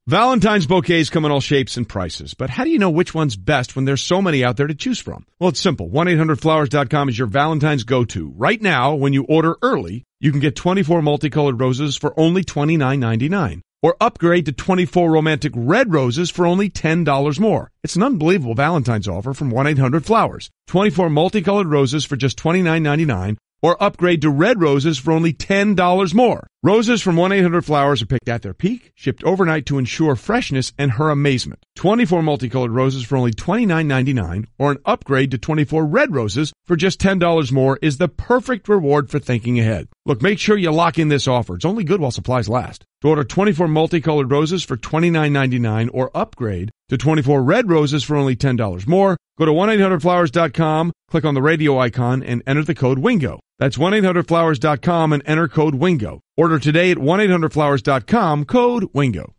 Valentine's bouquets come in all shapes and prices, but how do you know which one's best when there's so many out there to choose from? Well, it's simple. 1-800-Flowers.com is your Valentine's go-to. Right now, when you order early, you can get 24 multicolored roses for only $29.99. Or upgrade to 24 romantic red roses for only $10 more. It's an unbelievable Valentine's offer from 1-800-Flowers. 24 multicolored roses for just $29.99. Or upgrade to red roses for only $10 more. Roses from 1-800-Flowers are picked at their peak, shipped overnight to ensure freshness and her amazement. 24 multicolored roses for only $29.99 or an upgrade to 24 red roses for just $10 more is the perfect reward for thinking ahead. Look, make sure you lock in this offer. It's only good while supplies last. To order 24 multicolored roses for $29.99 or upgrade to 24 red roses for only $10 more, go to 1-800-Flowers.com, click on the radio icon, and enter the code WINGO. That's 1-800-Flowers.com and enter code WINGO. Order today at 1-800-Flowers.com, code WINGO.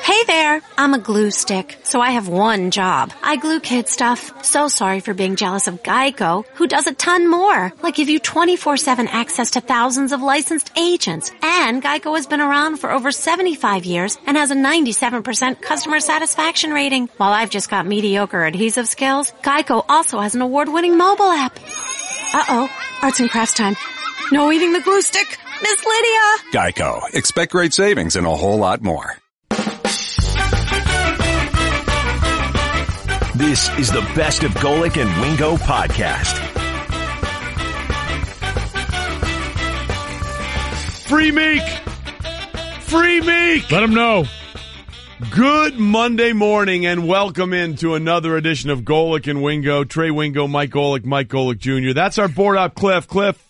Hey there, I'm a glue stick, so I have one job. I glue kid stuff. So sorry for being jealous of Geico, who does a ton more, like give you 24/7 access to thousands of licensed agents. And Geico has been around for over 75 years and has a 97% customer satisfaction rating. While I've just got mediocre adhesive skills, Geico also has an award-winning mobile app. Uh-oh, arts and crafts time. No eating the glue stick, Miss Lydia! Geico. Expect great savings and a whole lot more. This is the Best of Golic and Wingo podcast. Free Meek! Free Meek! Let him know. Good Monday morning and welcome into another edition of Golic and Wingo. Trey Wingo, Mike Golic Jr. That's our board up Cliff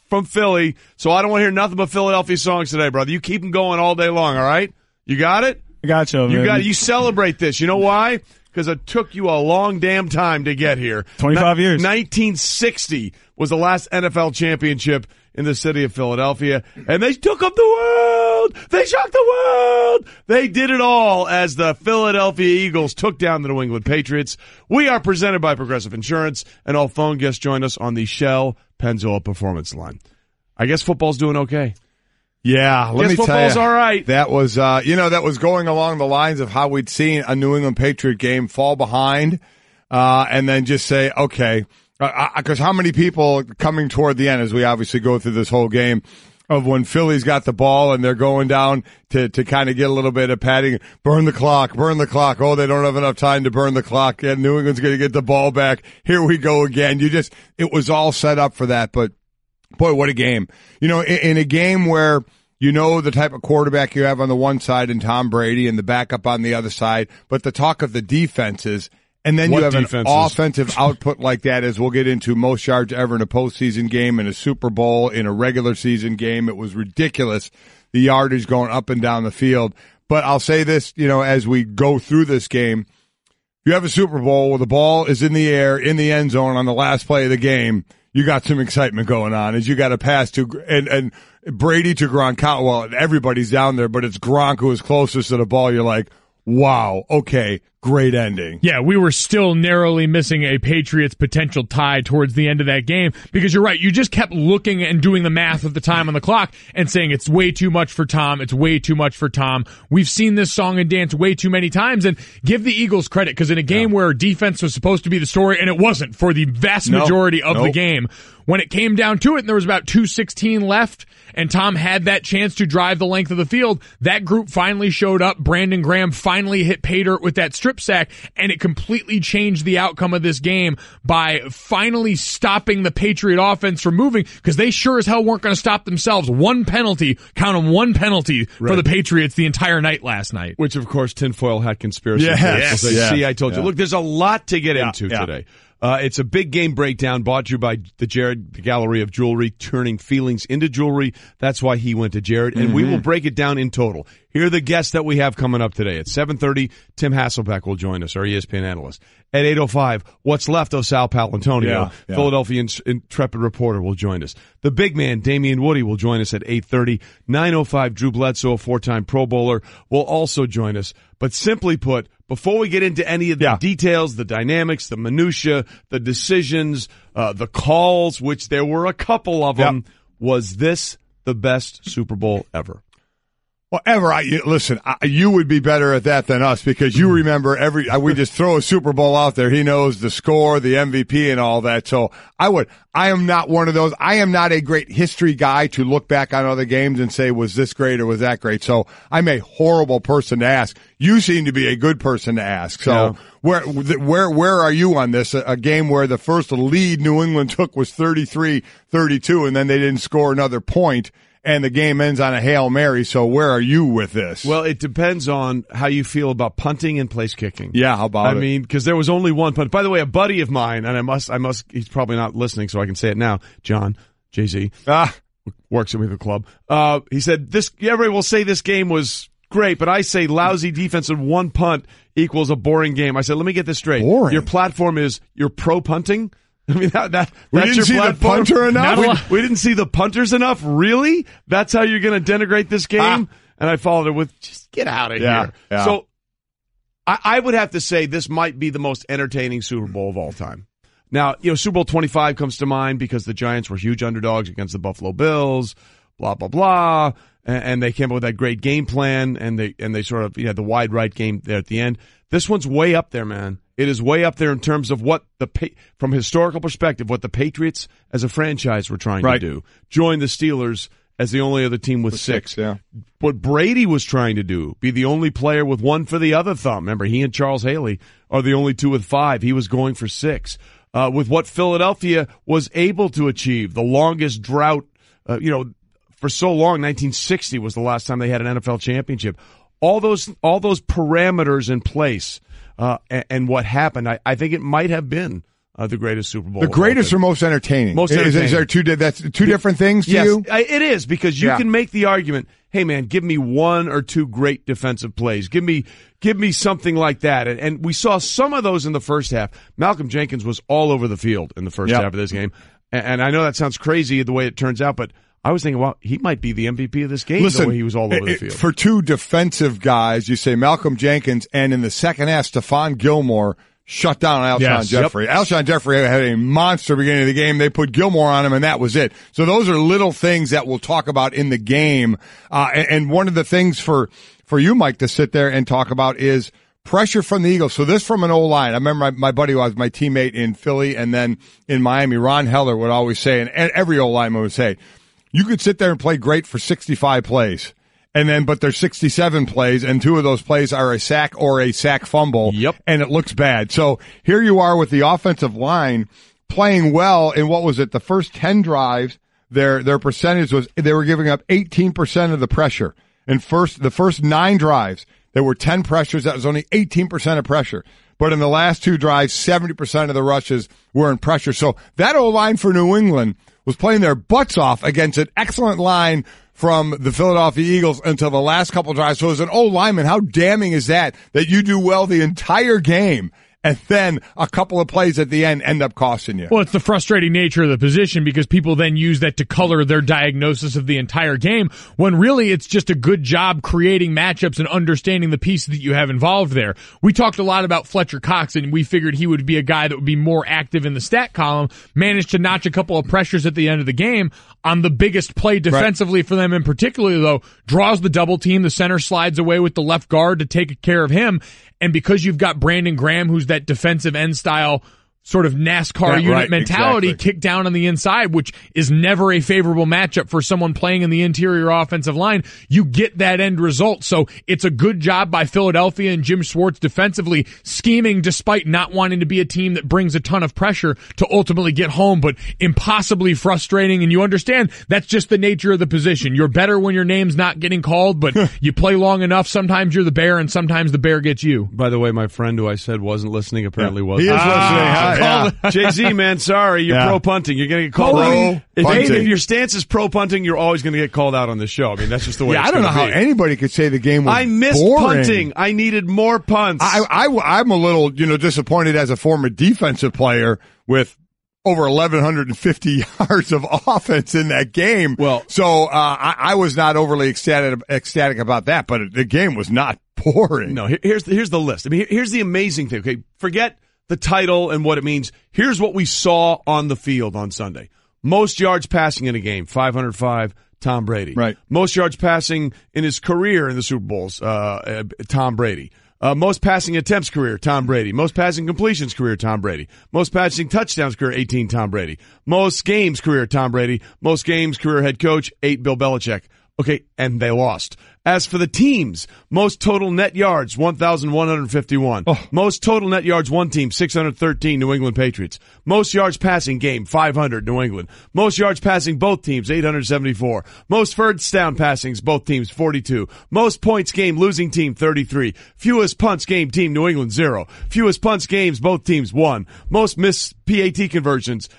from Philly. So I don't want to hear nothing but Philadelphia songs today, brother. You keep them going all day long, all right? You got it? I got you, man. You got it. You celebrate this. You know why? Because it took you a long damn time to get here. 25 years. 1960 was the last NFL championship in the city of Philadelphia, and they took up the world. They shocked the world. They did it all as the Philadelphia Eagles took down the New England Patriots. We are presented by Progressive Insurance, and all phone guests join us on the Shell Pennzoil Performance Line. I guess football's doing okay. Yeah, let me tell you. Football's all right. That was, that was going along the lines of how we'd seen a New England Patriot game fall behind, and then just say, okay, because how many people coming toward the end, as we obviously go through this whole game, of when Philly's got the ball and they're going down to kind of get a little bit of padding, burn the clock. Oh, they don't have enough time to burn the clock, and New England's going to get the ball back. Here we go again. It was all set up for that, but boy, what a game. In a game where the type of quarterback you have on the one side and Tom Brady and the backup on the other side, but the talk of the defenses, and then you have an offensive output like that, as we'll get into, most yards ever in a postseason game, in a Super Bowl, in a regular season game. It was ridiculous, the yardage going up and down the field. But I'll say this, as we go through this game, you have a Super Bowl where the ball is in the air, in the end zone on the last play of the game. You got some excitement going on as you got a pass to and Brady to Gronk. Well, everybody's down there, but it's Gronk who is closest to the ball. You're like, wow, okay, great ending. Yeah, we were still narrowly missing a Patriots potential tie towards the end of that game because you're right. You just kept looking and doing the math of the time on the clock and saying it's way too much for Tom. It's way too much for Tom. We've seen this song and dance way too many times, and give the Eagles credit because in a game where defense was supposed to be the story, and it wasn't for the vast majority of the game, when it came down to it and there was about 2:16 left and Tom had that chance to drive the length of the field, that group finally showed up. Brandon Graham finally hit pay dirt with that strip sack, and it completely changed the outcome of this game by finally stopping the Patriot offense from moving, because they sure as hell weren't going to stop themselves. One penalty, count them, one penalty for the Patriots the entire night last night. Which, of course, tinfoil hat conspiracy. Yes. See, I told you. Look, there's a lot to get into today. It's a big game breakdown brought to you by the Jared Gallery of Jewelry, turning feelings into jewelry. That's why he went to Jared, and we will break it down in total. Here are the guests that we have coming up today. At 7:30, Tim Hasselbeck will join us, our ESPN analyst. At 8:05, what's left of Sal Paolantonio, Philadelphia intrepid reporter, will join us. The big man, Damian Woody, will join us at 8:30. 9:05, Drew Bledsoe, a four-time Pro Bowler, will also join us. But simply put, before we get into any of the details, the dynamics, the minutia, the decisions, the calls, which there were a couple of them, was this the best Super Bowl ever? Well, listen, you would be better at that than us because you remember we just throw a Super Bowl out there. He knows the score, the MVP, and all that. So I am not one of those. I am not a great history guy to look back on other games and say, was this great or was that great? So I'm a horrible person to ask. You seem to be a good person to ask. So where are you on this? A game where the first lead New England took was 33-32, and then they didn't score another point. And the game ends on a Hail Mary, so where are you with this? Well, it depends on how you feel about punting and place kicking. Yeah, how about it? I mean, because there was only one punt. By the way, a buddy of mine, and I must, he's probably not listening, so I can say it now, John, Jay-Z, works with the club. He said, everybody will say this game was great, but I say lousy defense and one punt equals a boring game. I said, let me get this straight. Boring? Your platform is you're pro-punting? I mean, that's we didn't your see platform? The punter enough? We didn't see the punters enough? Really? That's how you're going to denigrate this game? And I followed it with, just get out of here. Yeah. So I would have to say this might be the most entertaining Super Bowl of all time. Now, Super Bowl 25 comes to mind because the Giants were huge underdogs against the Buffalo Bills, blah, blah, blah. And they came up with that great game plan, and they sort of had the wide right game there at the end. This one's way up there, man. It is way up there in terms of what from a historical perspective, what the Patriots as a franchise were trying to do. Join the Steelers as the only other team with six. Yeah. What Brady was trying to do, be the only player with one for the other thumb. Remember, he and Charles Haley are the only two with 5. He was going for 6. With what Philadelphia was able to achieve, the longest drought, for so long, 1960 was the last time they had an NFL championship. All those parameters in place, and what happened, I think it might have been the greatest Super Bowl. The greatest or most entertaining? Most entertaining. Is there two different things to you? Yes, it is, because you can make the argument, hey man, give me 1 or 2 great defensive plays. Give me something like that. And we saw some of those in the first half. Malcolm Jenkins was all over the field in the first half of this game. And I know that sounds crazy the way it turns out, but I was thinking, well, he might be the MVP of this game. Listen, the way he was all over the field. For 2 defensive guys, you say Malcolm Jenkins, and in the second half, Stephon Gilmore shut down Alshon Jeffrey. Yep. Alshon Jeffrey had a monster beginning of the game. They put Gilmore on him, and that was it. So those are little things that we'll talk about in the game. And one of the things for you, Mike, to sit there and talk about is pressure from the Eagles. So this from an O-line. I remember my buddy who was my teammate in Philly and then in Miami, Ron Heller, would always say, and every O-lineman would say, you could sit there and play great for 65 plays, but there's 67 plays, and 2 of those plays are a sack or a sack fumble, and it looks bad. So here you are with the offensive line playing well in what was it, the first 10 drives, their percentage was they were giving up 18% of the pressure. And the first 9 drives, there were 10 pressures. That was only 18% of pressure. But in the last 2 drives, 70% of the rushes were in pressure. So that O-line for New England was playing their butts off against an excellent line from the Philadelphia Eagles until the last couple drives. So as an O-lineman, how damning is that you do well the entire game, and then a couple of plays at the end up costing you? Well, it's the frustrating nature of the position because people then use that to color their diagnosis of the entire game, when really it's just a good job creating matchups and understanding the pieces that you have involved there. We talked a lot about Fletcher Cox, and we figured he would be a guy that would be more active in the stat column, managed to notch a couple of pressures at the end of the game on the biggest play defensively for them in particular, though, draws the double team, the center slides away with the left guard to take care of him. And because you've got Brandon Graham, who's that defensive end style sort of NASCAR unit mentality, kicked down on the inside, which is never a favorable matchup for someone playing in the interior offensive line, you get that end result. So it's a good job by Philadelphia and Jim Schwartz defensively, scheming despite not wanting to be a team that brings a ton of pressure to ultimately get home, but impossibly frustrating. And you understand that's just the nature of the position. You're better when your name's not getting called, but you play long enough. Sometimes you're the bear, and sometimes the bear gets you. By the way, my friend who I said wasn't listening apparently was. He is listening. Jay-Z, man, sorry, you're pro-punting. You're going to get called out. If your stance is pro-punting, you're always going to get called out on this show. I mean, that's just the way it's I don't know how anybody could say the game was I missed boring. punting. I needed more punts. I'm a little, disappointed as a former defensive player with over 1,150 yards of offense in that game. Well, so I was not overly ecstatic about that, but the game was not boring. No, here's the list. I mean, here's the amazing thing. Okay, forget the title and what it means. Here's what we saw on the field on Sunday. Most yards passing in a game, 505. Tom Brady. Right. Most yards passing in his career in the Super Bowls, Tom Brady. Most passing attempts career, Tom Brady. Most passing completions career, Tom Brady. Most passing touchdowns career, 18, Tom Brady. Most games career, Tom Brady. Most games career head coach, 8, Bill Belichick. Okay, and they lost. As for the teams, most total net yards, 1,151. Most total net yards, one team, 613, New England Patriots. Most yards passing game, 500, New England. Most yards passing both teams, 874. Most first down passings, both teams, 42. Most points game, losing team, 33. Fewest punts game, team, New England, 0. Fewest punts games, both teams, 1. Most missed PAT conversions,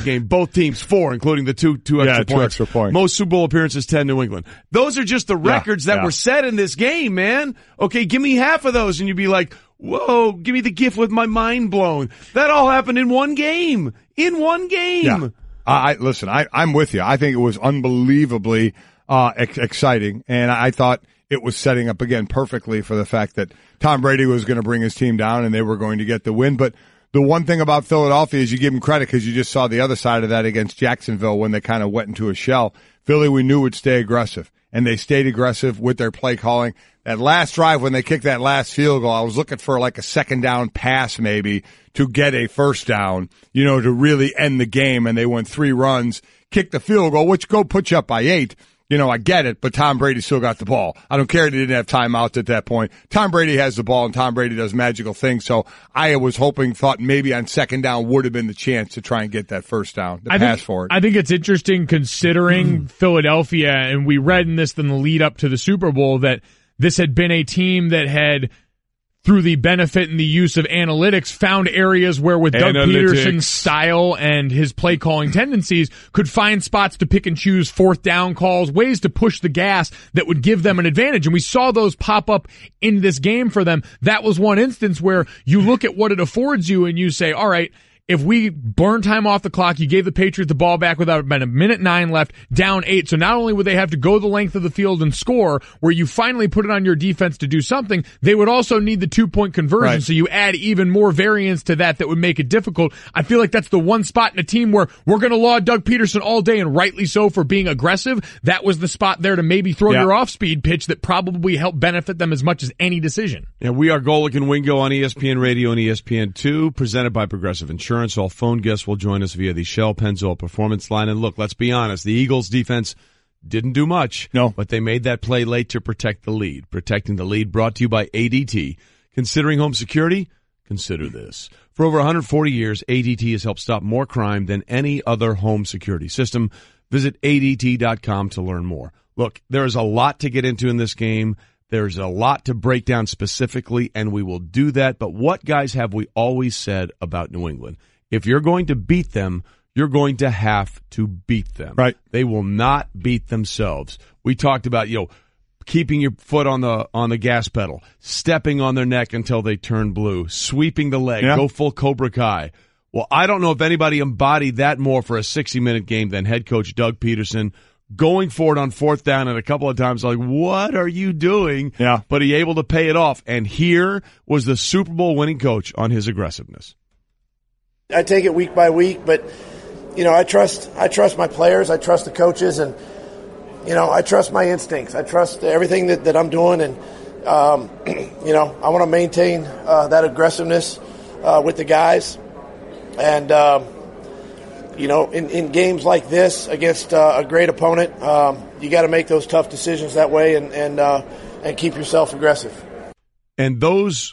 game, both teams, 4, including the two extra points. Most Super Bowl appearances, 10, New England. Those are just the records that were set in this game, man. Okay, give me half of those and you'd be like, whoa, give me the gift with my mind blown. That all happened in one game. In one game. Yeah. Listen, I'm with you. I think it was unbelievably exciting, and I thought it was setting up, again, perfectly for the fact that Tom Brady was going to bring his team down and they were going to get the win. But the one thing about Philadelphia is you give them credit because you just saw the other side of that against Jacksonville when they kind of went into a shell. Philly, we knew, would stay aggressive, and they stayed aggressive with their play calling. That last drive when they kicked that last field goal, I was looking for like a second down pass maybe to get a first down, to really end the game, and they went 3 runs, kicked the field goal, which put you up by 8. I get it, but Tom Brady still got the ball. I don't care that he didn't have timeouts at that point. Tom Brady has the ball, and Tom Brady does magical things. So I was thought maybe on second down would have been the chance to try and get that first down, pass for it. I think it's interesting considering Philadelphia, and we read in this in the lead up to the Super Bowl that this had been a team that had, through the benefit and the use of analytics, found areas where with Doug Peterson's style and his play calling tendencies could find spots to pick and choose fourth down calls, ways to push the gas that would give them an advantage. And we saw those pop up in this game for them. That was one instance where you look at what it affords you and you say, all right, if we burn time off the clock, you gave the Patriots the ball back with about a minute 9 left, down 8. So not only would they have to go the length of the field and score, where you finally put it on your defense to do something, they would also need the 2-point conversion. Right. So you add even more variance to that would make it difficult. I feel like that's the one spot in a team where we're going to laud Doug Peterson all day, and rightly so, for being aggressive. That was the spot there to maybe throw your off-speed pitch that probably helped benefit them as much as any decision. Yeah, we are Golic and Wingo on ESPN Radio and ESPN2, presented by Progressive Insurance. All phone guests will join us via the Shell Pennzoil Performance Line. And look, let's be honest, the Eagles defense didn't do much. No. But they made that play late to protect the lead. Protecting the lead brought to you by ADT. Considering home security? Consider this. For over 140 years, ADT has helped stop more crime than any other home security system. Visit ADT.com to learn more. Look, there is a lot to get into in this game. There's a lot to break down specifically, and we will do that. But what, guys, have we always said about New England? If you're going to beat them, you're going to have to beat them. Right. They will not beat themselves. We talked about, keeping your foot on the gas pedal, stepping on their neck until they turn blue, sweeping the leg, go full Cobra Kai. Well, I don't know if anybody embodied that more for a 60-minute game than head coach Doug Peterson. Going for it on fourth down, and a couple of times like, what are you doing? Yeah. But he able to pay it off. And here was the Super Bowl winning coach on his aggressiveness. I take it week by week, but I trust my players, I trust the coaches, and I trust my instincts. I trust everything that I'm doing, and I want to maintain that aggressiveness with the guys. And in games like this against a great opponent, you got to make those tough decisions that way and keep yourself aggressive. And those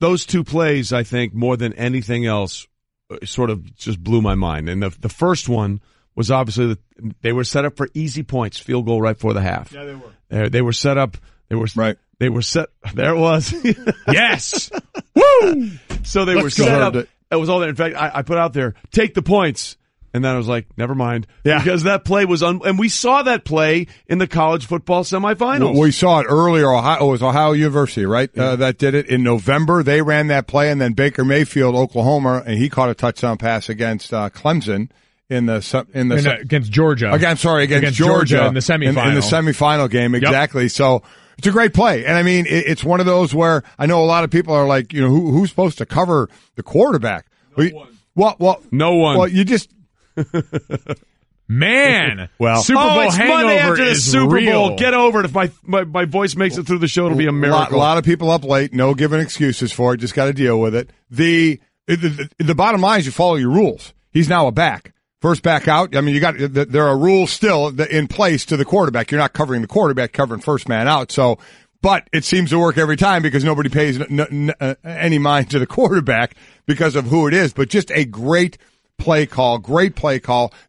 2 plays, I think, more than anything else, sort of just blew my mind. And the first one was obviously they were set up for easy points, field goal right before the half. Yeah, they were. They were set up. Right. They were set. There it was. Yes. Woo! So they were set up. It was all there. In fact, I put out there, take the points. And then I was like, never mind. Yeah. Because that play was and we saw that play in the college football semifinals. We saw it earlier. It was Ohio University, right? Yeah. That did it. In November, they ran that play, and then Baker Mayfield, Oklahoma, and he caught a touchdown pass against Clemson against Georgia. Against Georgia in the semifinal. In the semifinal game, exactly. Yep. So it's a great play. And I mean, it's one of those where I know a lot of people are like, who's supposed to cover the quarterback? No one. Well, no one. Well, you just Man, well, Super Bowl it's hangover Monday after the is Super real. Bowl. Get over it. If my voice makes it through the show, it'll be a miracle. A lot of people up late. No giving excuses for it. Just got to deal with it. The bottom line is you follow your rules. He's now a back. First back out. I mean, there are rules still in place to the quarterback. You're not covering the quarterback, covering first man out. So, but it seems to work every time because nobody pays any mind to the quarterback because of who it is. But just a great play call.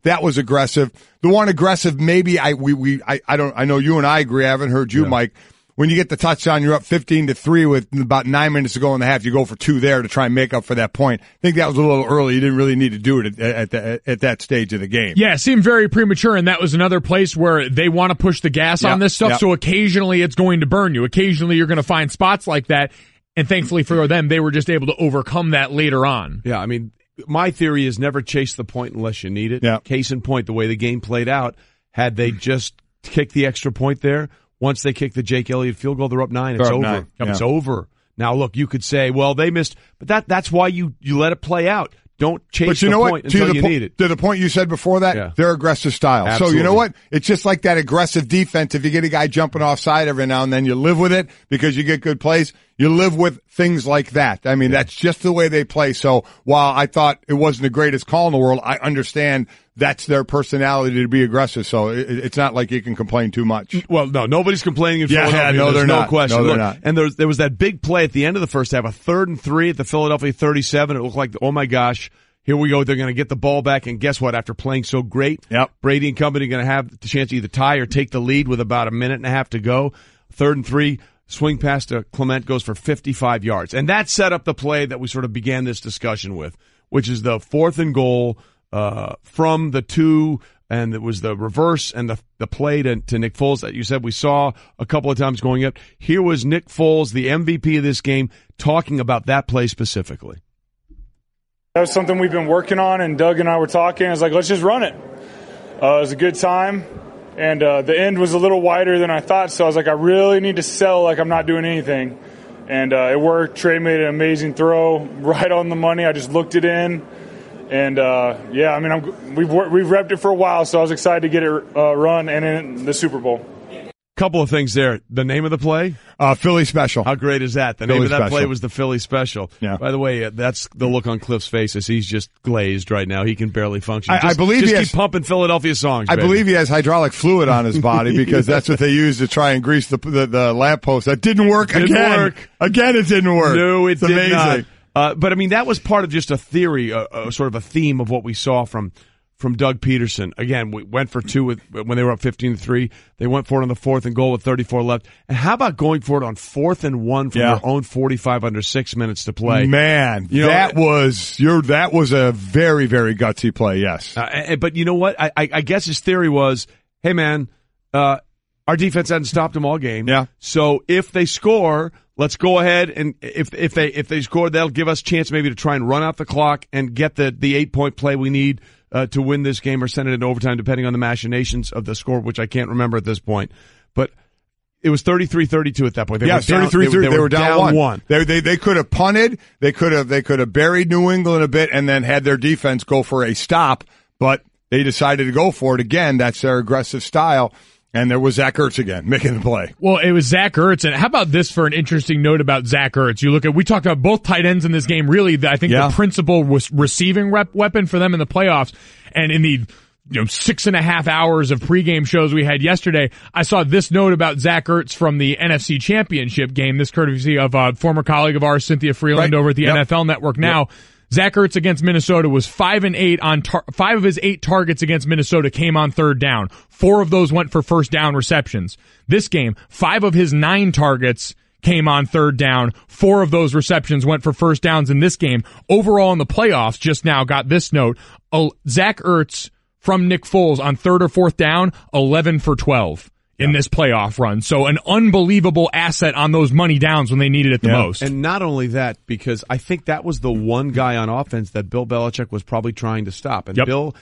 That was aggressive. The one aggressive, maybe I know you and I agree. I haven't heard you, Mike. When you get the touchdown, you're up 15-3 with about 9 minutes to go in the half. You go for 2 there to try and make up for that point. I think that was a little early. You didn't really need to do it at that stage of the game. Yeah, it seemed very premature, and that was another place where they want to push the gas on this stuff, so occasionally it's going to burn you. Occasionally you're going to find spots like that, and thankfully for them, they were just able to overcome that later on. Yeah, I mean, my theory is never chase the point unless you need it. Yeah. Case in point, the way the game played out, had they just kicked the extra point there, once they kick the Jake Elliott field goal, they're up 9. It's over. It's over. Now, look, you could say, well, they missed, but that's why you let it play out. Don't chase the point until you need it. To the point you said before that, their aggressive style. Absolutely. So you know what? It's just like that aggressive defense. If you get a guy jumping offside every now and then, you live with it because you get good plays. You live with things like that. I mean, that's just the way they play. So while I thought it wasn't the greatest call in the world, I understand that's their personality to be aggressive. So it's not like you can complain too much. Well, no, nobody's complaining in Philadelphia. No, There's they're no not. question. No, they're Look, not. And there was that big play at the end of the first half, a 3rd and 3 at the Philadelphia 37. It looked like, oh my gosh, here we go. They're going to get the ball back. And guess what? After playing so great, Brady and company going to have the chance to either tie or take the lead with about a minute and a half to go. 3rd and 3. Swing pass to Clement goes for 55 yards. And that set up the play that we sort of began this discussion with, which is the 4th and goal from the 2, and it was the reverse and the play to Nick Foles that you said we saw a couple of times going up. Here was Nick Foles, the MVP of this game, talking about that play specifically. That was something we've been working on, and Doug and I were talking. I was like, let's just run it. It was a good time. And the end was a little wider than I thought, so I was like, I really need to sell like I'm not doing anything. And it worked. Trey made an amazing throw right on the money. I just looked it in. And, I mean, we've repped it for a while, so I was excited to get it run and in the Super Bowl. Couple of things there. The name of the play? Philly Special. How great is that? The Philly name of that Special. play was the Philly Special. Yeah. By the way, that's the look on Cliff's face as he's just glazed right now. He can barely function. I believe just he keep pumping Philadelphia songs. I baby. believe he has hydraulic fluid on his body because that's what they use to try and grease the lamppost. That didn't work again. Again, it didn't work. No, it it's did amazing. not. But I mean, that was part of just a theory, sort of a theme of what we saw from Doug Peterson. Again, we went for 2 when they were up 15-3. They went for it on the 4th and goal with 34 left. And how about going for it on 4th and 1 from their own 45 under 6 minutes to play? Man, that was a very, very gutsy play. Yes, but you know what? I guess his theory was, hey man, our defense hadn't stopped them all game. Yeah. So if they score, let's go ahead and if they score, that'll give us a chance maybe to try and run out the clock and get the 8-point play we need to win this game or send it into overtime, depending on the machinations of the score, which I can't remember at this point. But it was 33-32 at that point. 33-3. They were down 1. They could have punted. They could have buried New England a bit and then had their defense go for a stop. But they decided to go for it again. That's their aggressive style. And there was Zach Ertz again making the play. Well, it was Zach Ertz. And how about this for an interesting note about Zach Ertz? We talked about both tight ends in this game. Really, I think the principal was receiving weapon for them in the playoffs. And in the 6.5 hours of pregame shows we had yesterday, I saw this note about Zach Ertz from the NFC Championship game. This courtesy of a former colleague of ours, Cynthia Freeland, over at the NFL Network now. Zach Ertz against Minnesota was 5-8 on 5 of his 8 targets against Minnesota came on 3rd down. 4 of those went for 1st down receptions. This game, 5 of his 9 targets came on 3rd down. 4 of those receptions went for 1st downs in this game. Overall in the playoffs, just now got this note. Zach Ertz from Nick Foles on 3rd or 4th down, 11 for 12. In this playoff run. So an unbelievable asset on those money downs when they needed it the most. And not only that, because I think that was the one guy on offense that Bill Belichick was probably trying to stop. And Bill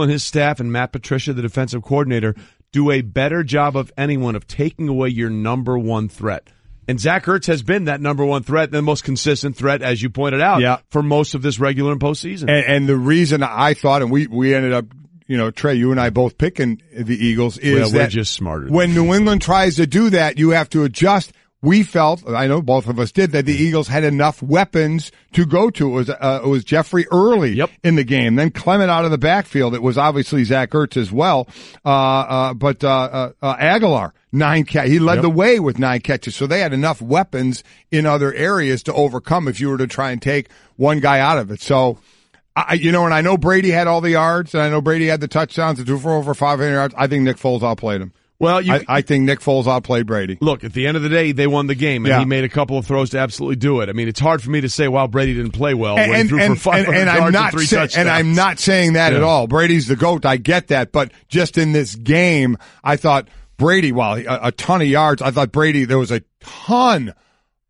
and his staff and Matt Patricia, the defensive coordinator, do a better job of anyone of taking away your number one threat. And Zach Ertz has been that number one threat, the most consistent threat, as you pointed out, for most of this regular and postseason. And the reason I thought, and we ended up Trey, you and I both picking the Eagles, is we're that just smarter. When New England tries to do that, you have to adjust. We felt, I know both of us did, that the Eagles had enough weapons to go to. It was Jeffrey early in the game, then Clement out of the backfield. It was obviously Zach Ertz as well. But Aguilar, 9 catches. He led the way with 9 catches. So they had enough weapons in other areas to overcome if you were to try and take one guy out of it. So, and I know Brady had all the yards, and I know Brady had the touchdowns, the 2 for over 500 yards. I think Nick Foles outplayed him. Well, I think Nick Foles outplayed Brady. Look, at the end of the day, they won the game, and he made a couple of throws to absolutely do it. I mean, it's hard for me to say, well, Brady didn't play well when he threw for 500 yards and 3 touchdowns. And I'm not saying that at all. Brady's the GOAT. I get that. But just in this game, I thought Brady, a ton of yards, I thought Brady, there was a ton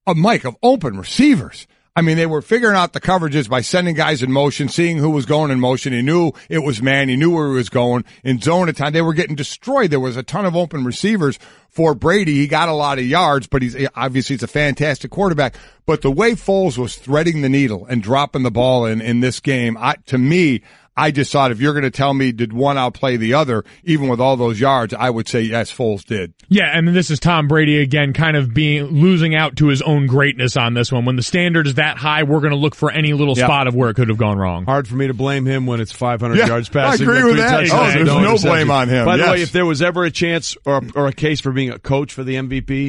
of open receivers. I mean, they were figuring out the coverages by sending guys in motion, seeing who was going in motion. He knew it was man. He knew where he was going. In zone at time, they were getting destroyed. There was a ton of open receivers for Brady. He got a lot of yards, but he's a fantastic quarterback. But the way Foles was threading the needle and dropping the ball in this game, to me, I just thought if you're going to tell me did one outplay the other, even with all those yards, I would say yes, Foles did. Yeah, and this is Tom Brady again, kind of losing out to his own greatness on this one. When the standard is that high, we're going to look for any little spot of where it could have gone wrong. Hard for me to blame him when it's 500 yards passing. I agree with that. There's no blame on him. By the way, if there was ever a chance or a case for being a coach for the MVP,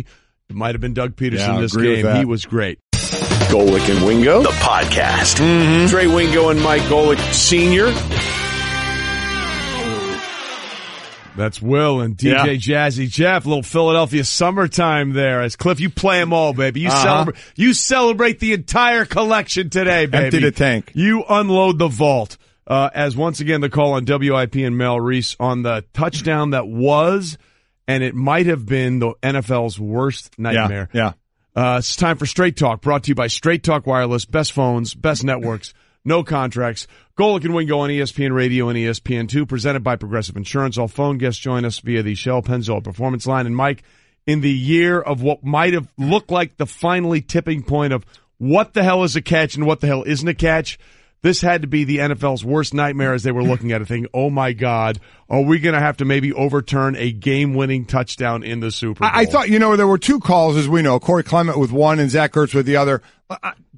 it might have been Doug Peterson this game. He was great. Golic and Wingo, the podcast. Trey Wingo and Mike Golic Sr. That's Will and DJ Jazzy Jeff. A little Philadelphia summertime there. As Cliff, you play them all, baby. You celebrate the entire collection today, baby. Empty the tank. You unload the vault. As once again, the call on WIP and Mel Reese on the touchdown that was, and it might have been the NFL's worst nightmare. Yeah. It's time for Straight Talk, brought to you by Straight Talk Wireless, best phones, best networks, no contracts. Golic and Wingo on ESPN Radio and ESPN2, presented by Progressive Insurance. All phone guests join us via the Shell Pennzoil Performance Line. And Mike, in the year of what might have looked like the finally tipping point of what the hell is a catch and what the hell isn't a catch, this had to be the NFL's worst nightmare as they were looking at it, thinking, oh my God, are we going to have to maybe overturn a game-winning touchdown in the Super Bowl? I thought, there were 2 calls, as we know, Corey Clement with one and Zach Ertz with the other.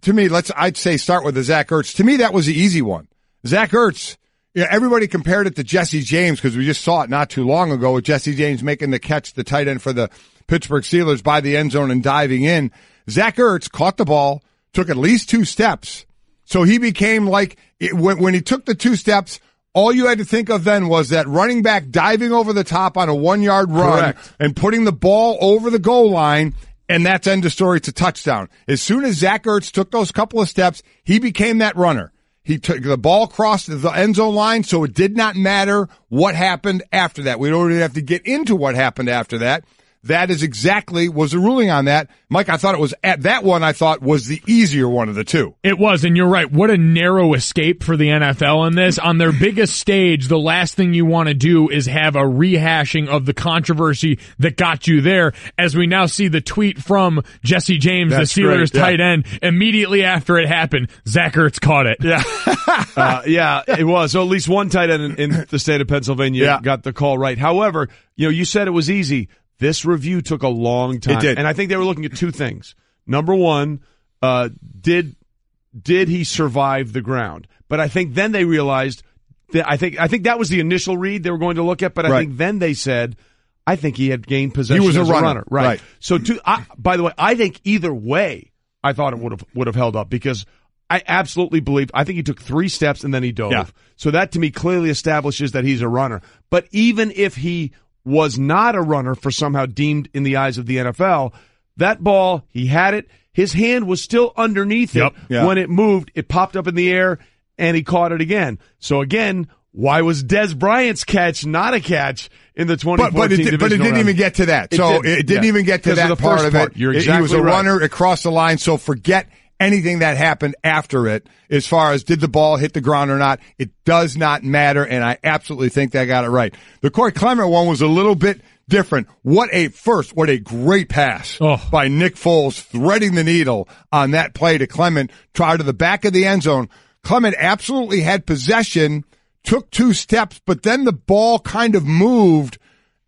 To me, I'd say start with the Zach Ertz. To me, that was the easy one. Zach Ertz, everybody compared it to Jesse James because we just saw it not too long ago with Jesse James making the catch, the tight end for the Pittsburgh Steelers by the end zone and diving in. Zach Ertz caught the ball, took at least 2 steps. So he became when he took the 2 steps, all you had to think of then was that running back diving over the top on a 1-yard run and putting the ball over the goal line, and that's end of story. It's a touchdown. As soon as Zach Ertz took those couple of steps, he became that runner. He took the ball across the end zone line, so it did not matter what happened after that. We don't even have to get into what happened after that. That is exactly was the ruling on that. Mike, I thought it was at that one I thought was the easier one of the 2. It was, and you're right. What a narrow escape for the NFL in this. On their biggest stage, the last thing you want to do is have a rehashing of the controversy that got you there, as we now see the tweet from Jesse James, the Steelers tight end. Immediately after it happened, Zach Ertz caught it. Yeah, it was. So at least one tight end in the state of Pennsylvania got the call right. However, you said it was easy. This review took a long time. It did. And I think they were looking at 2 things. Number one, did he survive the ground? But I think then they realized that I think that was the initial read they were going to look at, but I think then they said, I think he had gained possession. He was as a runner. Right. So by the way, I think either way, I thought it would have held up because I absolutely believe, I think he took 3 steps and then he dove. Yeah. So that to me clearly establishes that he's a runner. But even if he was not a runner for somehow deemed in the eyes of the NFL, that ball, he had it. His hand was still underneath it when it moved. It popped up in the air, and he caught it again. So again, why was Des Bryant's catch not a catch in the 2014 divisional But it didn't even get to that. It didn't even get to that part of it. You're exactly he was a right. runner across the line, so forget anything that happened after it as far as did the ball hit the ground or not. It does not matter, and I absolutely think they got it right. The Corey Clement one was a little bit different. What a great pass by Nick Foles, threading the needle on that play to Clement, try to the back of the end zone. Clement absolutely had possession took 2 steps, but then the ball kind of moved.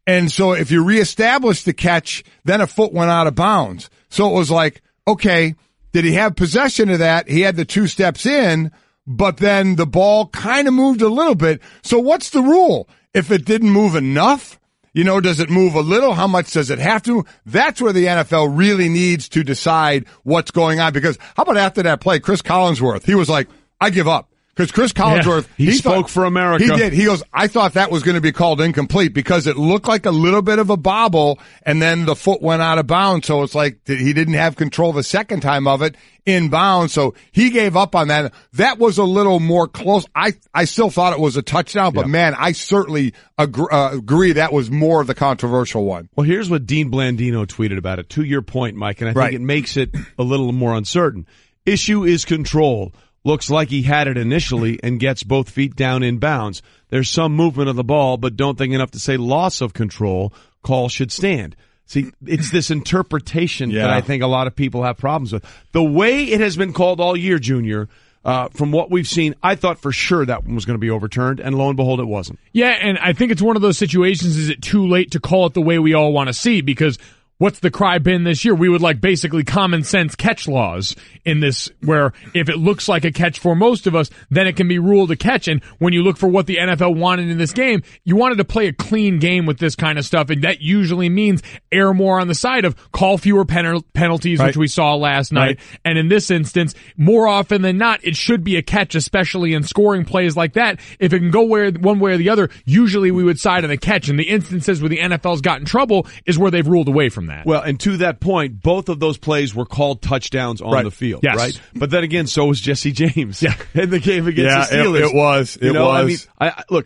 And so if you reestablish the catch, then a foot went out of bounds. So it was like, okay, did he have possession of that? He had the 2 steps in, but then the ball kind of moved a little bit. So what's the rule? If it didn't move enough, does it move a little? How much does it have to? That's where the NFL really needs to decide what's going on. Because how about after that play, Chris Collinsworth, he was like, I give up. Because Chris Collinsworth, he spoke for America. He did. He goes, I thought that was going to be called incomplete because it looked like a little bit of a bobble, and then the foot went out of bounds. So it's like he didn't have control the second time of it in bounds. So he gave up on that. That was a little more close. I still thought it was a touchdown, but man, I certainly agree that was more of the controversial one. Well, here's what Dean Blandino tweeted about it. To your point, Mike, and I think it makes it a little more uncertain. Issue is control. Looks like he had it initially and gets both feet down in bounds. There's some movement of the ball, but don't think enough to say loss of control. Call should stand. See, it's this interpretation that I think a lot of people have problems with. The way it has been called all year, Junior, from what we've seen, I thought for sure that one was going to be overturned, and lo and behold, it wasn't. Yeah, and I think it's one of those situations, is it too late to call it the way we all want to see? Because what's the cry been this year? We would like basically common sense catch laws in this, where if it looks like a catch for most of us, then it can be ruled a catch. And when you look for what the NFL wanted in this game, you wanted to play a clean game with this kind of stuff. And that usually means err more on the side of call fewer penalties, which we saw last night. And in this instance, more often than not, it should be a catch, especially in scoring plays like that. If it can go one way or the other, usually we would side on a catch. And the instances where the NFL's got in trouble is where they've ruled away from that. Well, and to that point, both of those plays were called touchdowns on the field, right? But then again, so was Jesse James in the game against the Steelers. It was. I mean,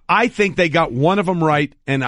I think they got one of them right, and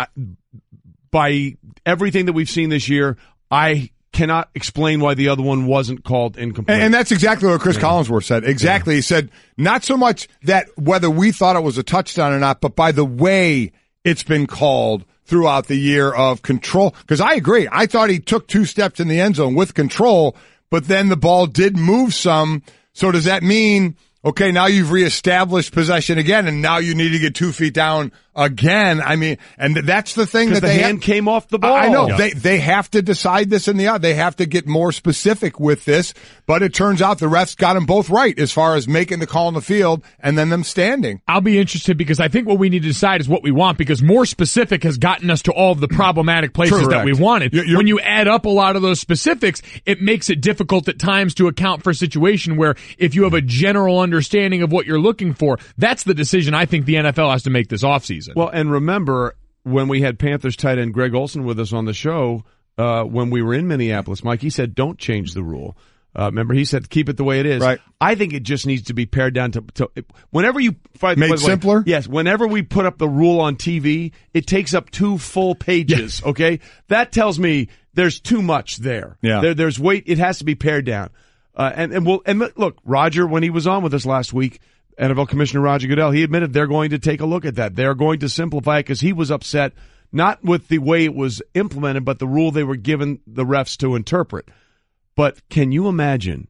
by everything that we've seen this year, I cannot explain why the other one wasn't called incomplete. And that's exactly what Chris Collinsworth said. Exactly. Yeah. He said, not so much that whether we thought it was a touchdown or not, but by the way it's been called throughout the year of control. Because I agree. I thought he took 2 steps in the end zone with control, but then the ball did move some. So does that mean, okay, now you've reestablished possession again, and now you need to get 2 feet down again? I mean, and that's the thing that the hand came off the ball. I know. Yeah. They have to decide this in the end. They have to get more specific with this, but it turns out the refs got them both right as far as making the call on the field and then them standing. I'll be interested, because I think what we need to decide is what we want, because more specific has gotten us to all of the problematic places that we wanted. When you add up a lot of those specifics, it makes it difficult at times to account for a situation where if you have a general understanding of what you're looking for, that's the decision I think the NFL has to make this offseason. Well, and remember, when we had Panthers tight end Greg Olsen with us on the show, when we were in Minneapolis, Mike, he said, don't change the rule. Remember, he said, keep it the way it is. Right. I think it just needs to be pared down to whenever you fight. Made simpler? Yes. Whenever we put up the rule on TV, it takes up 2 full pages. Yeah. Okay. That tells me there's too much there. Yeah. There's weight. It has to be pared down. And look, Roger, when he was on with us last week, NFL Commissioner Roger Goodell, he admitted they're going to take a look at that. They're going to simplify it because he was upset not with the way it was implemented, but the rule they were given the refs to interpret. But can you imagine,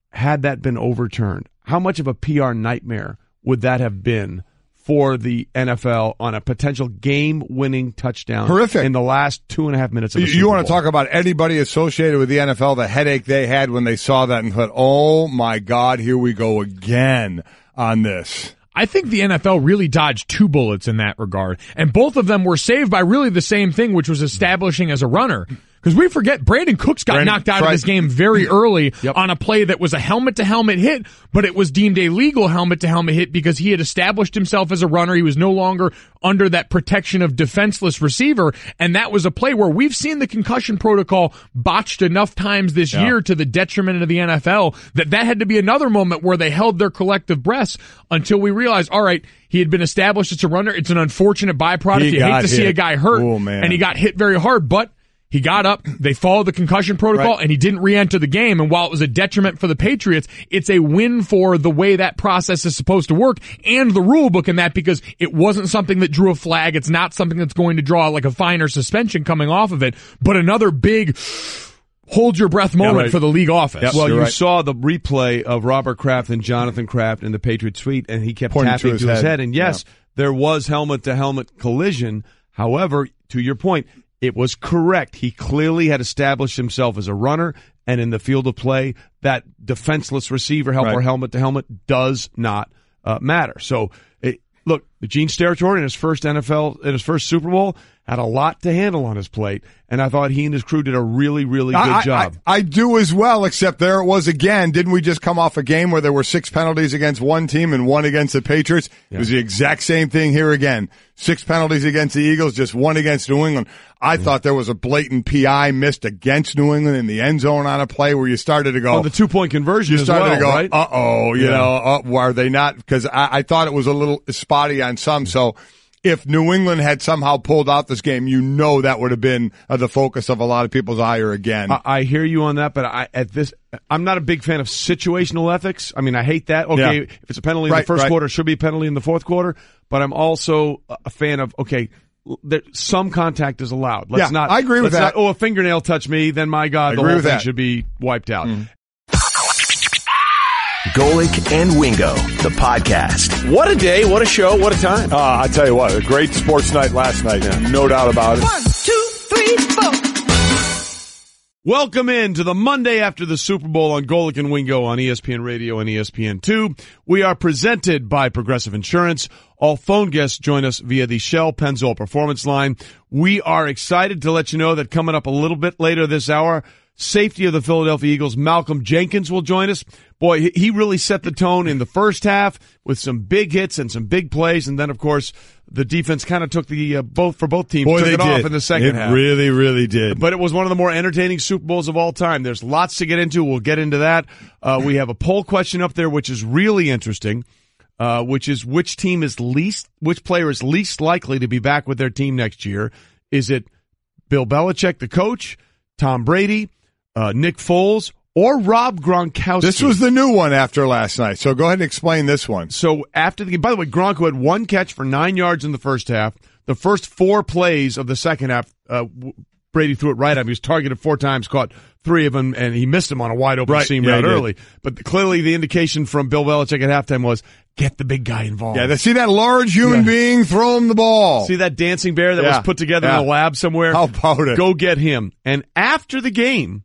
had that been overturned, how much of a PR nightmare would that have been for the NFL on a potential game-winning touchdown? Horrific. In the last 2.5 minutes of the Super You Bowl. want to talk about anybody associated with the NFL, the headache they had when they saw that and thought, oh my God, here we go again on this. I think the NFL really dodged 2 bullets in that regard, and both of them were saved by really the same thing, which was establishing as a runner. Because we forget, Brandon Cooks got knocked out of this game very early on a play that was a helmet-to-helmet hit, but it was deemed a legal helmet-to-helmet hit because he had established himself as a runner. He was no longer under that protection of defenseless receiver, and that was a play where we've seen the concussion protocol botched enough times this year to the detriment of the NFL that had to be another moment where they held their collective breaths until we realized, all right, he had been established as a runner. It's an unfortunate byproduct. You hate to see a guy hurt, and he got hit very hard, but he got up, they followed the concussion protocol, and he didn't re-enter the game. And while it was a detriment for the Patriots, it's a win for the way that process is supposed to work and the rule book in that, because it wasn't something that drew a flag. It's not something that's going to draw like a fine or suspension coming off of it, but another big, hold your breath moment for the league office. Yep, well, you saw the replay of Robert Kraft and Jonathan Kraft in the Patriots suite, and he kept tapping to his head. And yes, there was helmet-to-helmet collision. However, to your point, it was correct. He clearly had established himself as a runner, and in the field of play, that defenseless receiver or helmet-to-helmet does not matter. So, look, Gene Steratore in his first Super Bowl had a lot to handle on his plate, and I thought he and his crew did a really, really good job. I do as well, except there it was again. Didn't we just come off a game where there were 6 penalties against one team and 1 against the Patriots? Yeah. It was the exact same thing here again. 6 penalties against the Eagles, just 1 against New England. I thought there was a blatant PI missed against New England in the end zone on a play where you started to go. On the 2-point conversion, you started to go, right? Are they not? Because I thought it was a little spotty on some. So if New England had somehow pulled out this game, that would have been the focus of a lot of people's ire again. I hear you on that, but I'm not a big fan of situational ethics. I mean, I hate that. Okay, if it's a penalty in the first quarter, it should be a penalty in the fourth quarter. But I'm also a fan of, some contact is allowed. Let's not. I agree with that. A fingernail touched me, then my God, the whole thing should be wiped out. Golic and Wingo, the podcast. What a day, what a show, what a time. I tell you what, a great sports night last night. No doubt about it. 1, 2, 3, 4. Welcome in to the Monday after the Super Bowl on Golic and Wingo on ESPN Radio and ESPN2. We are presented by Progressive Insurance. All phone guests join us via the Shell Pennzoil Performance Line. We are excited to let you know that coming up a little bit later this hour, safety of the Philadelphia Eagles, Malcolm Jenkins, will join us. Boy, he really set the tone in the first half with some big hits and some big plays, and then, of course, the defense kind of took the both teams took it off in the second half. It really, really did. But it was one of the more entertaining Super Bowls of all time. There's lots to get into. We'll get into that. We have a poll question up there, which is really interesting, which is which player is least likely to be back with their team next year? Is it Bill Belichick, the coach, Tom Brady, Nick Foles, or Rob Gronkowski? This was the new one after last night, so go ahead and explain this one. So after the game, by the way, Gronk had 1 catch for 9 yards in the first half. The first 4 plays of the second half, Brady threw it right at him. He was targeted 4 times, caught 3 of them, and he missed them on a wide open seam route early. But clearly the indication from Bill Belichick at halftime was, get the big guy involved. Yeah, see that large human being, throw him the ball. See that dancing bear that was put together in a lab somewhere? How about it? Go get him. And after the game,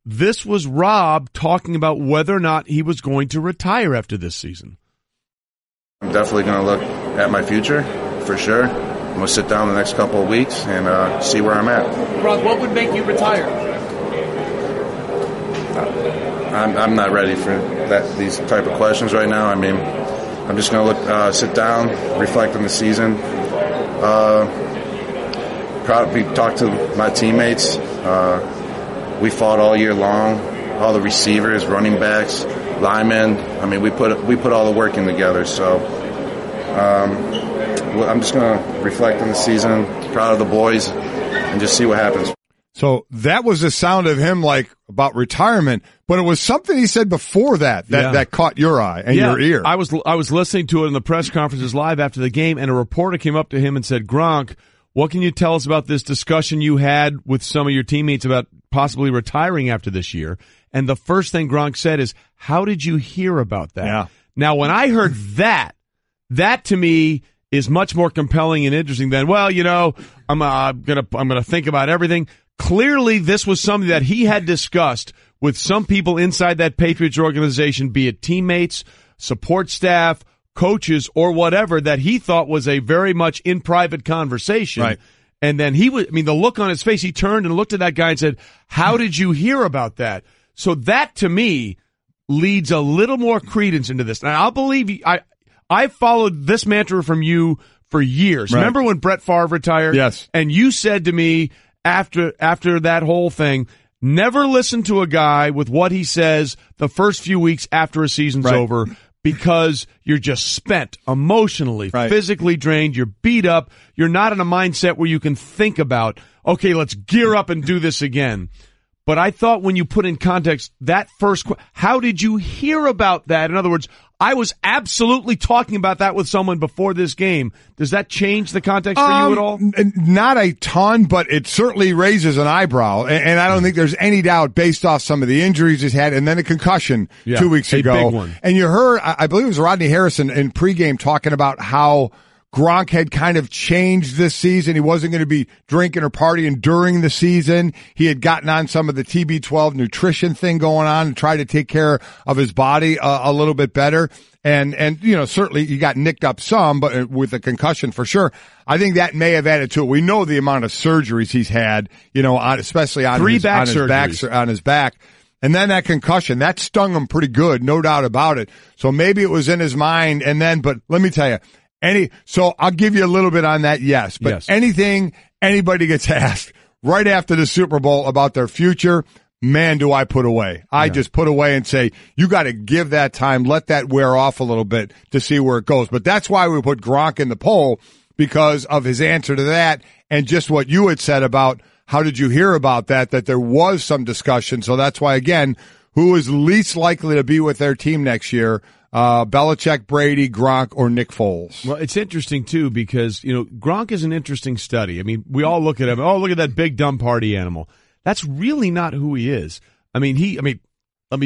this was Rob talking about whether or not he was going to retire after this season. I'm definitely going to look at my future, for sure. I'm going to sit down the next couple of weeks and see where I'm at. Rob, what would make you retire? I'm not ready for these type of questions right now. I mean, I'm just going to sit down, reflect on the season, probably talk to my teammates. We fought all year long, all the receivers, running backs, linemen. I mean, we put all the work in together. So I'm just going to reflect on the season, proud of the boys, and just see what happens. So that was the sound of him about retirement, but it was something he said before that caught your eye and your ear. I was listening to it in the press conferences live after the game, and a reporter came up to him and said, Gronk, what can you tell us about this discussion you had with some of your teammates about possibly retiring after this year? And the first thing Gronk said is, how did you hear about that? Yeah. Now, when I heard that to me is much more compelling and interesting than, I'm gonna think about everything. Clearly, this was something that he had discussed with some people inside that Patriots organization, be it teammates, support staff, coaches, or whatever, that he thought was a very much in private conversation. Right. And then the look on his face, he turned and looked at that guy and said, how did you hear about that? So that, to me, leads a little more credence into this. And I'll believe you, I followed this mantra from you for years. Right. Remember when Brett Favre retired? Yes. And you said to me after that whole thing, never listen to a guy with what he says the first few weeks after a season's over, because you're just spent emotionally, physically drained, you're beat up, you're not in a mindset where you can think about, okay, let's gear up and do this again. But I thought when you put in context that first, how did you hear about that? In other words, I was absolutely talking about that with someone before this game. Does that change the context for you at all? Not a ton, but it certainly raises an eyebrow. And I don't think there's any doubt based off some of the injuries he's had and then a concussion 2 weeks ago. Big one. And you heard, I believe it was Rodney Harrison in pregame talking about how Gronk had kind of changed this season. He wasn't going to be drinking or partying during the season. He had gotten on some of the TB12 nutrition thing going on and tried to take care of his body a little bit better. And, certainly he got nicked up some, but with a concussion for sure. I think that may have added to it. We know the amount of surgeries he's had, especially on his back. And then that concussion, that stung him pretty good, no doubt about it. So maybe it was in his mind. But let me tell you, so I'll give you a little bit on that, yes. But anything anybody gets asked right after the Super Bowl about their future, man, do I put away. I just put away and say, you got to give that time, let that wear off a little bit to see where it goes. But that's why we put Gronk in the poll, because of his answer to that and just what you had said about how did you hear about that there was some discussion. So that's why, again, who is least likely to be with their team next year? Belichick, Brady, Gronk, or Nick Foles. Well, it's interesting, too, because, Gronk is an interesting study. I mean, we all look at him. Oh, look at that big dumb party animal. That's really not who he is. Let me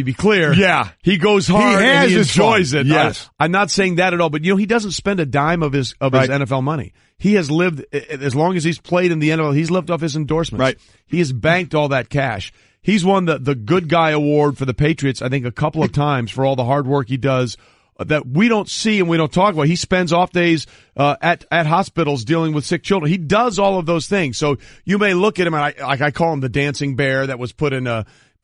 be clear. Yeah. He goes hard and he enjoys it. Yes. I'm not saying that at all, but, he doesn't spend a dime of his NFL money. He has lived, as long as he's played in the NFL, he's lived off his endorsements. Right. He has banked all that cash. He's won the good guy award for the Patriots, I think, a couple of times for all the hard work he does that we don't see and we don't talk about. He spends off days at hospitals dealing with sick children. He does all of those things. So you may look at him, and I call him the dancing bear that was put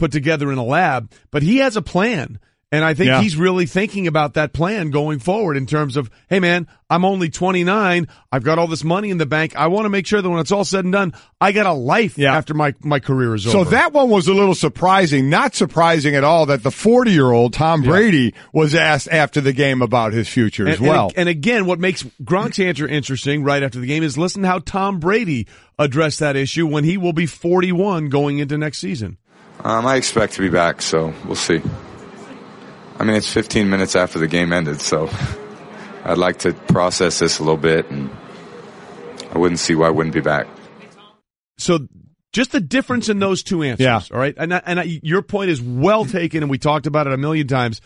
together in a lab, but he has a plan. And I think he's really thinking about that plan going forward in terms of, hey, man, I'm only 29. I've got all this money in the bank. I want to make sure that when it's all said and done, I got a life after my career is over. So that one was a little surprising. Not surprising at all that the 40-year-old Tom Brady was asked after the game about his future as well. And again, what makes Gronk's answer interesting right after the game is listen to how Tom Brady addressed that issue when he will be 41 going into next season. I expect to be back, so we'll see. I mean, it's 15 minutes after the game ended, so I'd like to process this a little bit, and I wouldn't see why I wouldn't be back. So just the difference in those two answers, all right? And your point is well taken, and we talked about it a million times.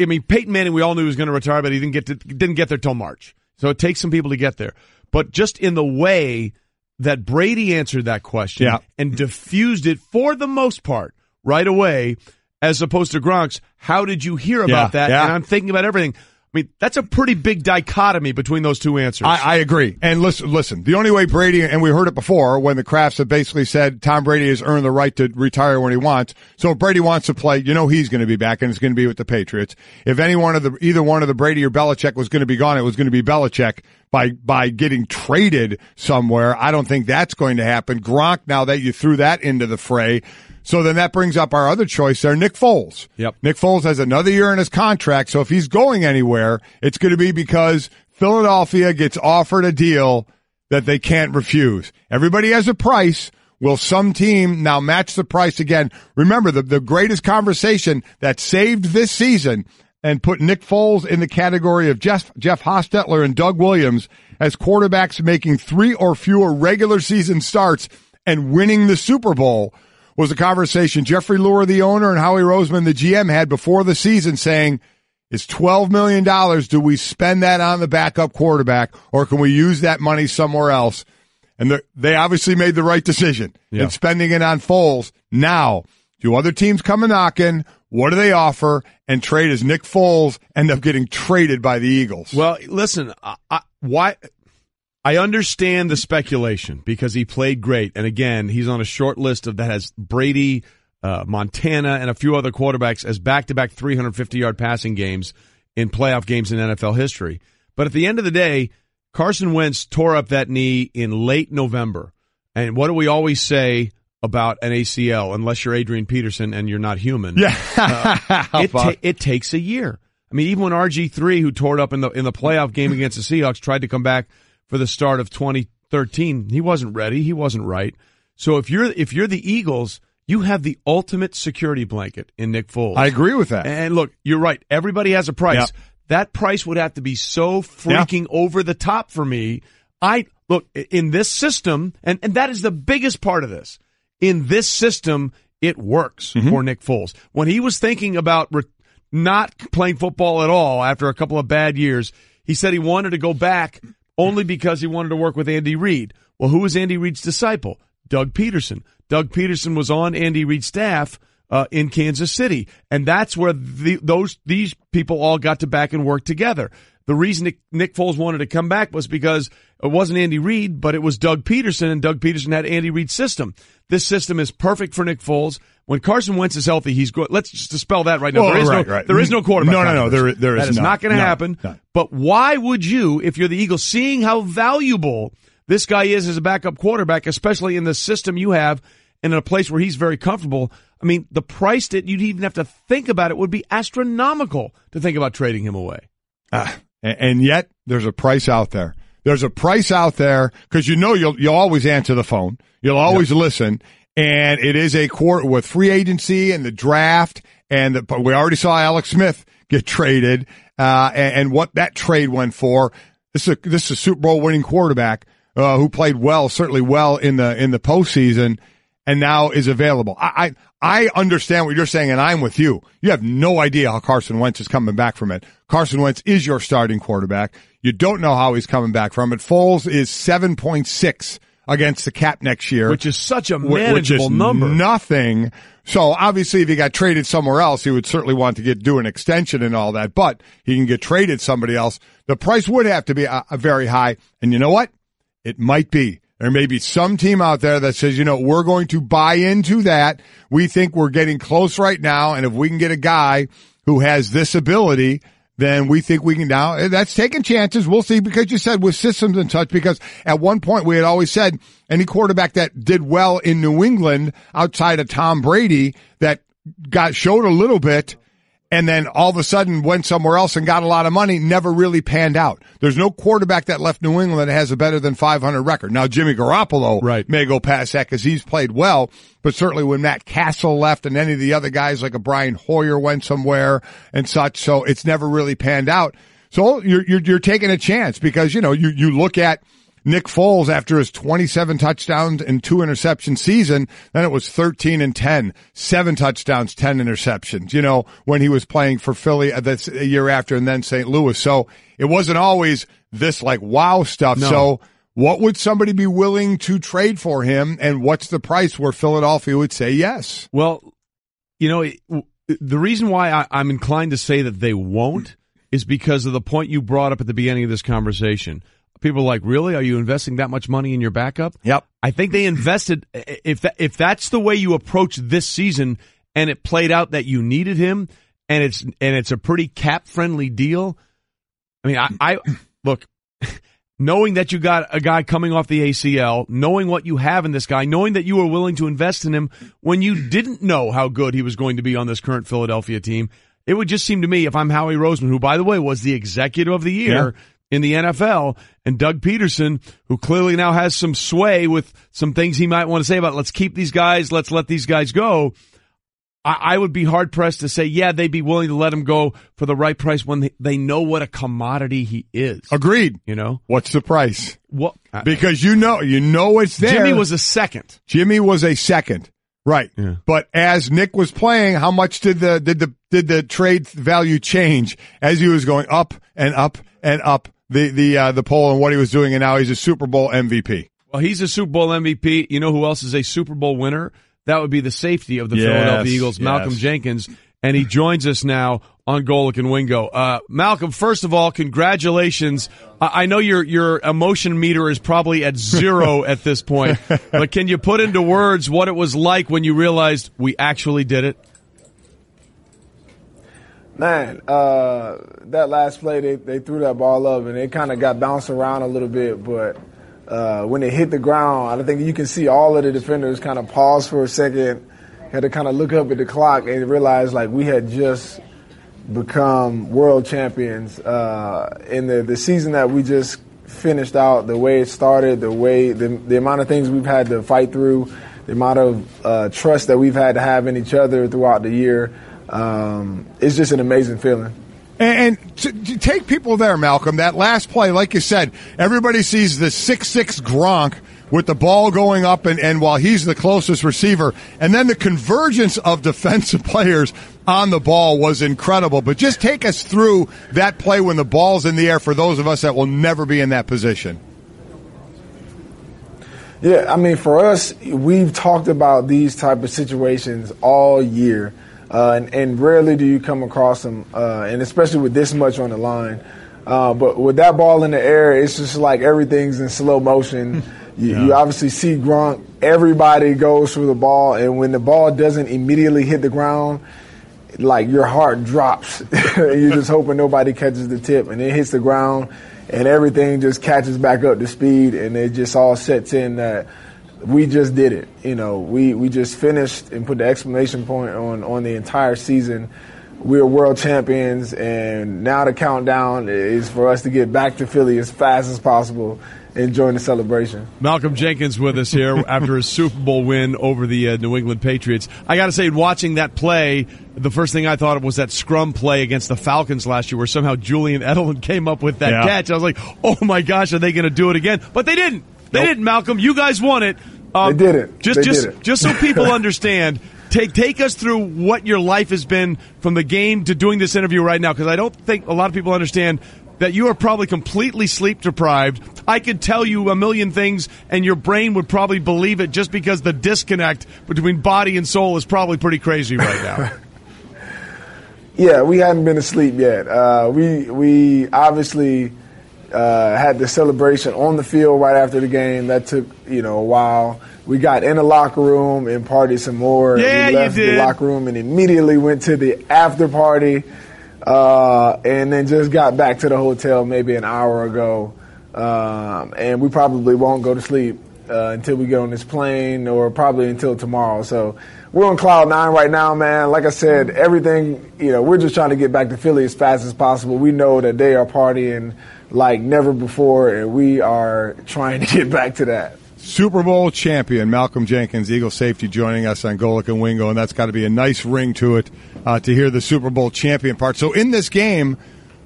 I mean, Peyton Manning, we all knew he was going to retire, but he didn't get there till March. So it takes some people to get there. But just in the way that Brady answered that question and diffused it for the most part right away, as opposed to Gronk's, how did you hear about that? And I'm thinking about everything. I mean, that's a pretty big dichotomy between those two answers. I agree. And listen, the only way Brady, and we heard it before when the Crafts have basically said Tom Brady has earned the right to retire when he wants. So if Brady wants to play, he's going to be back and it's going to be with the Patriots. If either one of the Brady or Belichick was going to be gone, it was going to be Belichick by getting traded somewhere. I don't think that's going to happen. Gronk, now that you threw that into the fray. So then that brings up our other choice there, Nick Foles. Yep. Nick Foles has another year in his contract, so if he's going anywhere, it's going to be because Philadelphia gets offered a deal that they can't refuse. Everybody has a price. Will some team now match the price again? Remember, the greatest conversation that saved this season and put Nick Foles in the category of Jeff Hostetler and Doug Williams as quarterbacks making 3 or fewer regular season starts and winning the Super Bowl was a conversation Jeffrey Lurie, the owner, and Howie Roseman, the GM, had before the season saying, is $12 million, do we spend that on the backup quarterback, or can we use that money somewhere else? And they obviously made the right decision in spending it on Foles. Now, do other teams come a knocking? What do they offer? And trade as Nick Foles end up getting traded by the Eagles? Well, listen, why... I understand the speculation because he played great. And again, he's on a short list that has Brady, Montana, and a few other quarterbacks as back-to-back 350-yard passing games in playoff games in NFL history. But at the end of the day, Carson Wentz tore up that knee in late November. And what do we always say about an ACL, unless you're Adrian Peterson and you're not human? It takes a year. I mean, even when RG3, who tore it up in the playoff game against the Seahawks, tried to come back for the start of 2013, he wasn't ready. He wasn't right. So if you're the Eagles, You have the ultimate security blanket in Nick Foles. I agree with that. And look, you're right. Everybody has a price. Yep. That price would have to be so freaking over the top for me. Look, in this system, and that is the biggest part of this. In this system, it works for Nick Foles. When he was thinking about not playing football at all after a couple of bad years, he said he wanted to go back only because he wanted to work with Andy Reid. Well, who was Andy Reid's disciple? Doug Peterson. Doug Peterson was on Andy Reid's staff in Kansas City, and that's where these people all got to back and work together. The reason Nick Foles wanted to come back was because it wasn't Andy Reid, but it was Doug Peterson, and Doug Peterson had Andy Reid's system. This system is perfect for Nick Foles. When Carson Wentz is healthy, he's good. Let's just dispel that right now. There is no quarterback. No. There is that is not going to happen. No. But why would you, if you're the Eagles, seeing how valuable this guy is as a backup quarterback, especially in the system you have and in a place where he's very comfortable, I mean, the price that you'd even have to think about it would be astronomical to think about trading him away. And yet, there's a price out there. There's a price out there because you'll always answer the phone. You'll always listen. And it is a court with free agency and the draft. And we already saw Alex Smith get traded. And what that trade went for. This is a Super Bowl winning quarterback who played well, certainly well in the postseason, and now is available. I understand what you're saying, and I'm with you. You have no idea how Carson Wentz is coming back from it. Carson Wentz is your starting quarterback. You don't know how he's coming back from it. Foles is 7.6 against the cap next year. Which is such a manageable number. Nothing. So obviously if he got traded somewhere else, he would certainly want to do an extension and all that, but he can get traded somebody else. The price would have to be a very high. And you know what? It might be. There may be some team out there that says, we're going to buy into that. We think we're getting close right now, and if we can get a guy who has this ability, then we think we can now. That's taking chances. We'll see, because you said with systems and such, because at one point we had always said any quarterback that did well in New England outside of Tom Brady that showed a little bit and then all of a sudden went somewhere else and got a lot of money, never really panned out. There's no quarterback that left New England that has a better than 500 record. Now, Jimmy Garoppolo may go past that because he's played well, but certainly when Matt Castle left and any of the other guys like a Brian Hoyer went somewhere and such, so it's never really panned out. So you're taking a chance because, you look at Nick Foles after his 27 touchdowns and 2 interception season, then it was 13-10, 7 touchdowns, 10 interceptions, when he was playing for Philly that's a year after and then St. Louis. So it wasn't always this wow stuff. No. So what would somebody be willing to trade for him, and what's the price where Philadelphia would say yes? Well, the reason why I'm inclined to say that they won't is because of the point you brought up at the beginning of this conversation. People are like, really? Are you investing that much money in your backup? Yep. I think they invested. If that's the way you approach this season, and it played out that you needed him, and it's a pretty cap friendly deal. I mean, I look, knowing that you got a guy coming off the ACL, knowing what you have in this guy, knowing that you were willing to invest in him when you didn't know how good he was going to be on this current Philadelphia team, it would just seem to me, if I'm Howie Roseman, who by the way was the executive of the year. Yeah. In the NFL, and Doug Peterson, who clearly now has some sway with some things he might want to say about let's keep these guys, let's let these guys go. I would be hard-pressed to say, yeah, they'd be willing to let him go for the right price when they know what a commodity he is. Agreed. What's the price? Well, because you know it's there. Jimmy was a second. Right. Yeah. But as Nick was playing, how much did the trade value change as he was going up and up and up the poll and what he was doing, and now he's a Super Bowl MVP. Well, he's a Super Bowl MVP. You know who else is a Super Bowl winner? That would be the safety of the Philadelphia Eagles, Malcolm Jenkins, and he joins us now on Golic and Wingo. Malcolm, first of all, congratulations. I know your emotion meter is probably at 0 at this point, but can you put into words what it was like when you realized we actually did it? Man, that last play, they threw that ball up, and it kind of got bounced around a little bit, but when it hit the ground, I think you can see all of the defenders kind of pause for a second, had to kind of look up at the clock and realize, we had just become world champions. In the season that we just finished out, the way it started, the amount of things we've had to fight through the amount of trust that we've had to have in each other throughout the year. It's just an amazing feeling. And to take people there, Malcolm, that last play, like you said, everybody sees the 6'6" Gronk with the ball going up and while he's the closest receiver. And then the convergence of defensive players on the ball was incredible. But just take us through that play when the ball's in the air for those of us that will never be in that position. Yeah, I mean, for us, we've talked about these type of situations all year. And rarely do you come across them, and especially with this much on the line. But with that ball in the air, it's just like everything's in slow motion. You obviously see Gronk. Everybody goes for the ball, and when the ball doesn't immediately hit the ground, like your heart drops. You're just hoping nobody catches the tip, and it hits the ground, and everything just catches back up to speed, and it just all sets in that we just did it. We just finished and put the exclamation point on the entire season. We're world champions, and now the countdown is for us to get back to Philly as fast as possible and join the celebration. Malcolm Jenkins with us here after his Super Bowl win over the New England Patriots. I got to say, watching that play, the first thing I thought of was that scrum play against the Falcons last year where somehow Julian Edelman came up with that catch. I was like, oh my gosh, are they going to do it again? But they didn't. They didn't, Malcolm. You guys won it. They did it. Just so people understand, take us through what your life has been from the game to doing this interview right now, because I don't think a lot of people understand that you are probably completely sleep deprived. I could tell you a million things, and your brain would probably believe it just because the disconnect between body and soul is probably pretty crazy right now. Yeah, we hadn't been asleep yet. We obviously had the celebration on the field right after the game. That took a while. We got in the locker room and partied some more. Yeah, we left you did. the locker room and immediately went to the after party, and then just got back to the hotel maybe an hour ago. And we probably won't go to sleep until we get on this plane, or probably until tomorrow. So we're on cloud nine right now, man. Like I said, everything, we're just trying to get back to Philly as fast as possible. We know that they are partying like never before, and we are trying to get back to that. Super Bowl champion Malcolm Jenkins, Eagle safety, joining us on Golic and Wingo, and that's got to be a nice ring to it to hear the Super Bowl champion part. So in this game,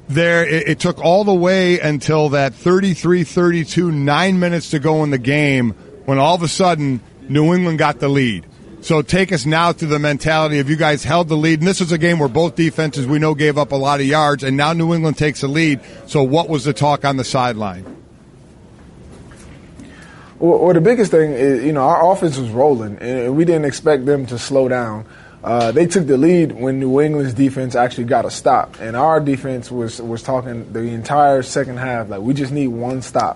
it took all the way until that 33-32, 9 minutes to go in the game, when all of a sudden New England got the lead. So take us now to the mentality of you guys held the lead, and this is a game where both defenses we know gave up a lot of yards, and now New England takes the lead. So what was the talk on the sideline? Well, the biggest thing is, our offense was rolling, and we didn't expect them to slow down. They took the lead when New England's defense actually got a stop, and our defense was talking the entire second half, like, we just need one stop.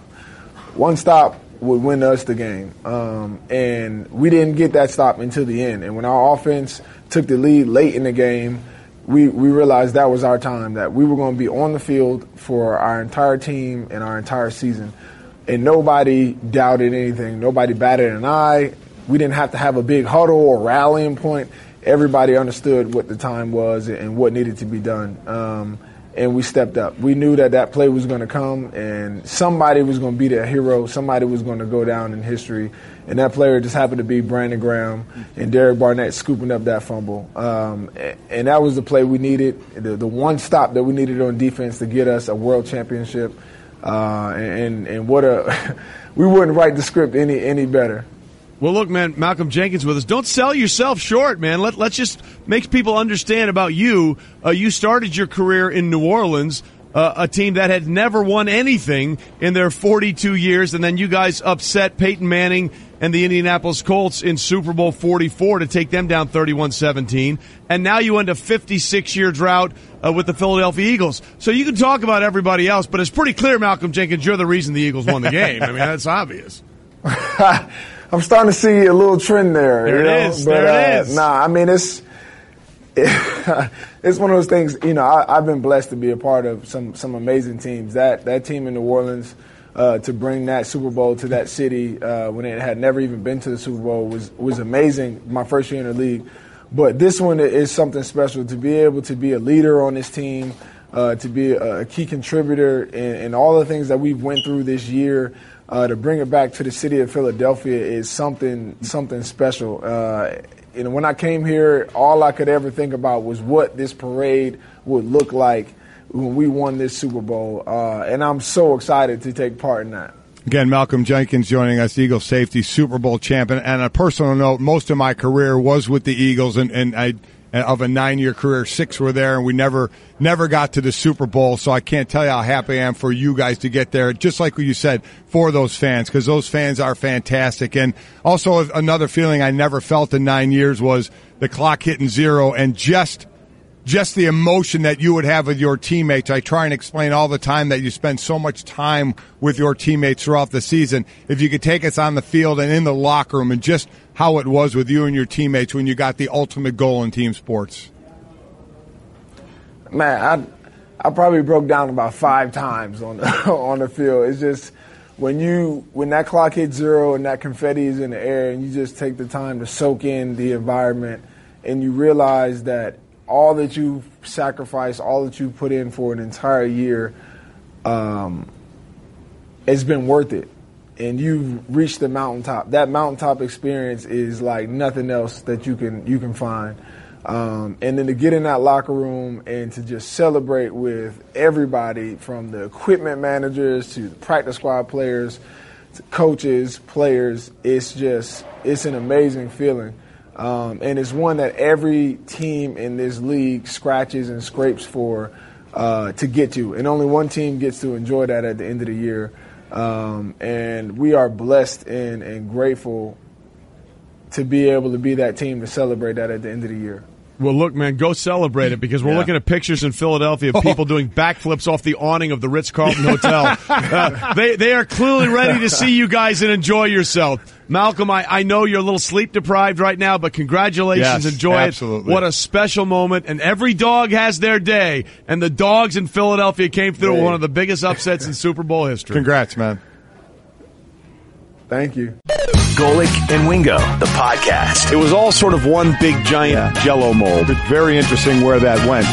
One stop would win us the game, and we didn't get that stop until the end. And when our offense took the lead late in the game, we realized that was our time, that we were going to be on the field for our entire team and our entire season. And nobody doubted anything. Nobody batted an eye. We didn't have to have a big huddle or rallying point. Everybody understood what the time was and what needed to be done. And we stepped up. We knew that play was going to come, and somebody was going to be their hero. Somebody was going to go down in history. And that player just happened to be Brandon Graham and Derek Barnett scooping up that fumble. And that was the play we needed, the one stop that we needed on defense to get us a world championship. And what we wouldn't write the script any better. Well, look, man, Malcolm Jenkins with us. Don't sell yourself short, man. Let's just make people understand about you. You started your career in New Orleans, a team that had never won anything in their 42 years, and then you guys upset Peyton Manning and the Indianapolis Colts in Super Bowl 44 to take them down 31-17. And now you end a 56-year drought with the Philadelphia Eagles. So you can talk about everybody else, but it's pretty clear, Malcolm Jenkins, you're the reason the Eagles won the game. I mean, that's obvious. I'm starting to see a little trend there. There it is. Nah, I mean, it's one of those things. I've been blessed to be a part of some amazing teams. That team in New Orleans, to bring that Super Bowl to that city when it had never even been to the Super Bowl was amazing. My first year in the league, but this one is something special. To be able to be a leader on this team, to be a key contributor in all the things that we've went through this year. To bring it back to the city of Philadelphia is something special. When I came here, all I could ever think about was what this parade would look like when we won this Super Bowl. And I'm so excited to take part in that. Again, Malcolm Jenkins joining us, Eagles safety, Super Bowl champion. And on a personal note, most of my career was with the Eagles, and I of a 9-year career, 6 were there, and we never got to the Super Bowl. So I can't tell you how happy I am for you guys to get there, just like what you said, for those fans, because those fans are fantastic. And also another feeling I never felt in 9 years was the clock hitting 0 and just the emotion that you would have with your teammates. I try and explain all the time that you spend so much time with your teammates throughout the season. If you could take us on the field and in the locker room and just how it was with you and your teammates when you got the ultimate goal in team sports. Man, I probably broke down about 5 times on the field. It's just when that clock hits 0 and that confetti is in the air and you just take the time to soak in the environment and you realize that all that you sacrificed, all that you put in for an entire year, it's been worth it. And you've reached the mountaintop. That mountaintop experience is like nothing else that you can find. And then to get in that locker room and to just celebrate with everybody, from the equipment managers to the practice squad players, to coaches, players, it's an amazing feeling. And it's one that every team in this league scratches and scrapes for to get to. And only one team gets to enjoy that at the end of the year. And we are blessed and grateful to be able to be that team to celebrate that at the end of the year. Well, look, man, go celebrate it, because we're looking at pictures in Philadelphia of people doing backflips off the awning of the Ritz-Carlton Hotel. They are clearly ready to see you guys and enjoy yourself. Malcolm, I know you're a little sleep-deprived right now, but congratulations. Yes, enjoy absolutely. it. What a special moment. And every dog has their day, and the dogs in Philadelphia came through one of the biggest upsets in Super Bowl history. Congrats, man. Thank you. Golic and Wingo, the podcast. It was all sort of one big giant Jell-O mold. It's very interesting where that went.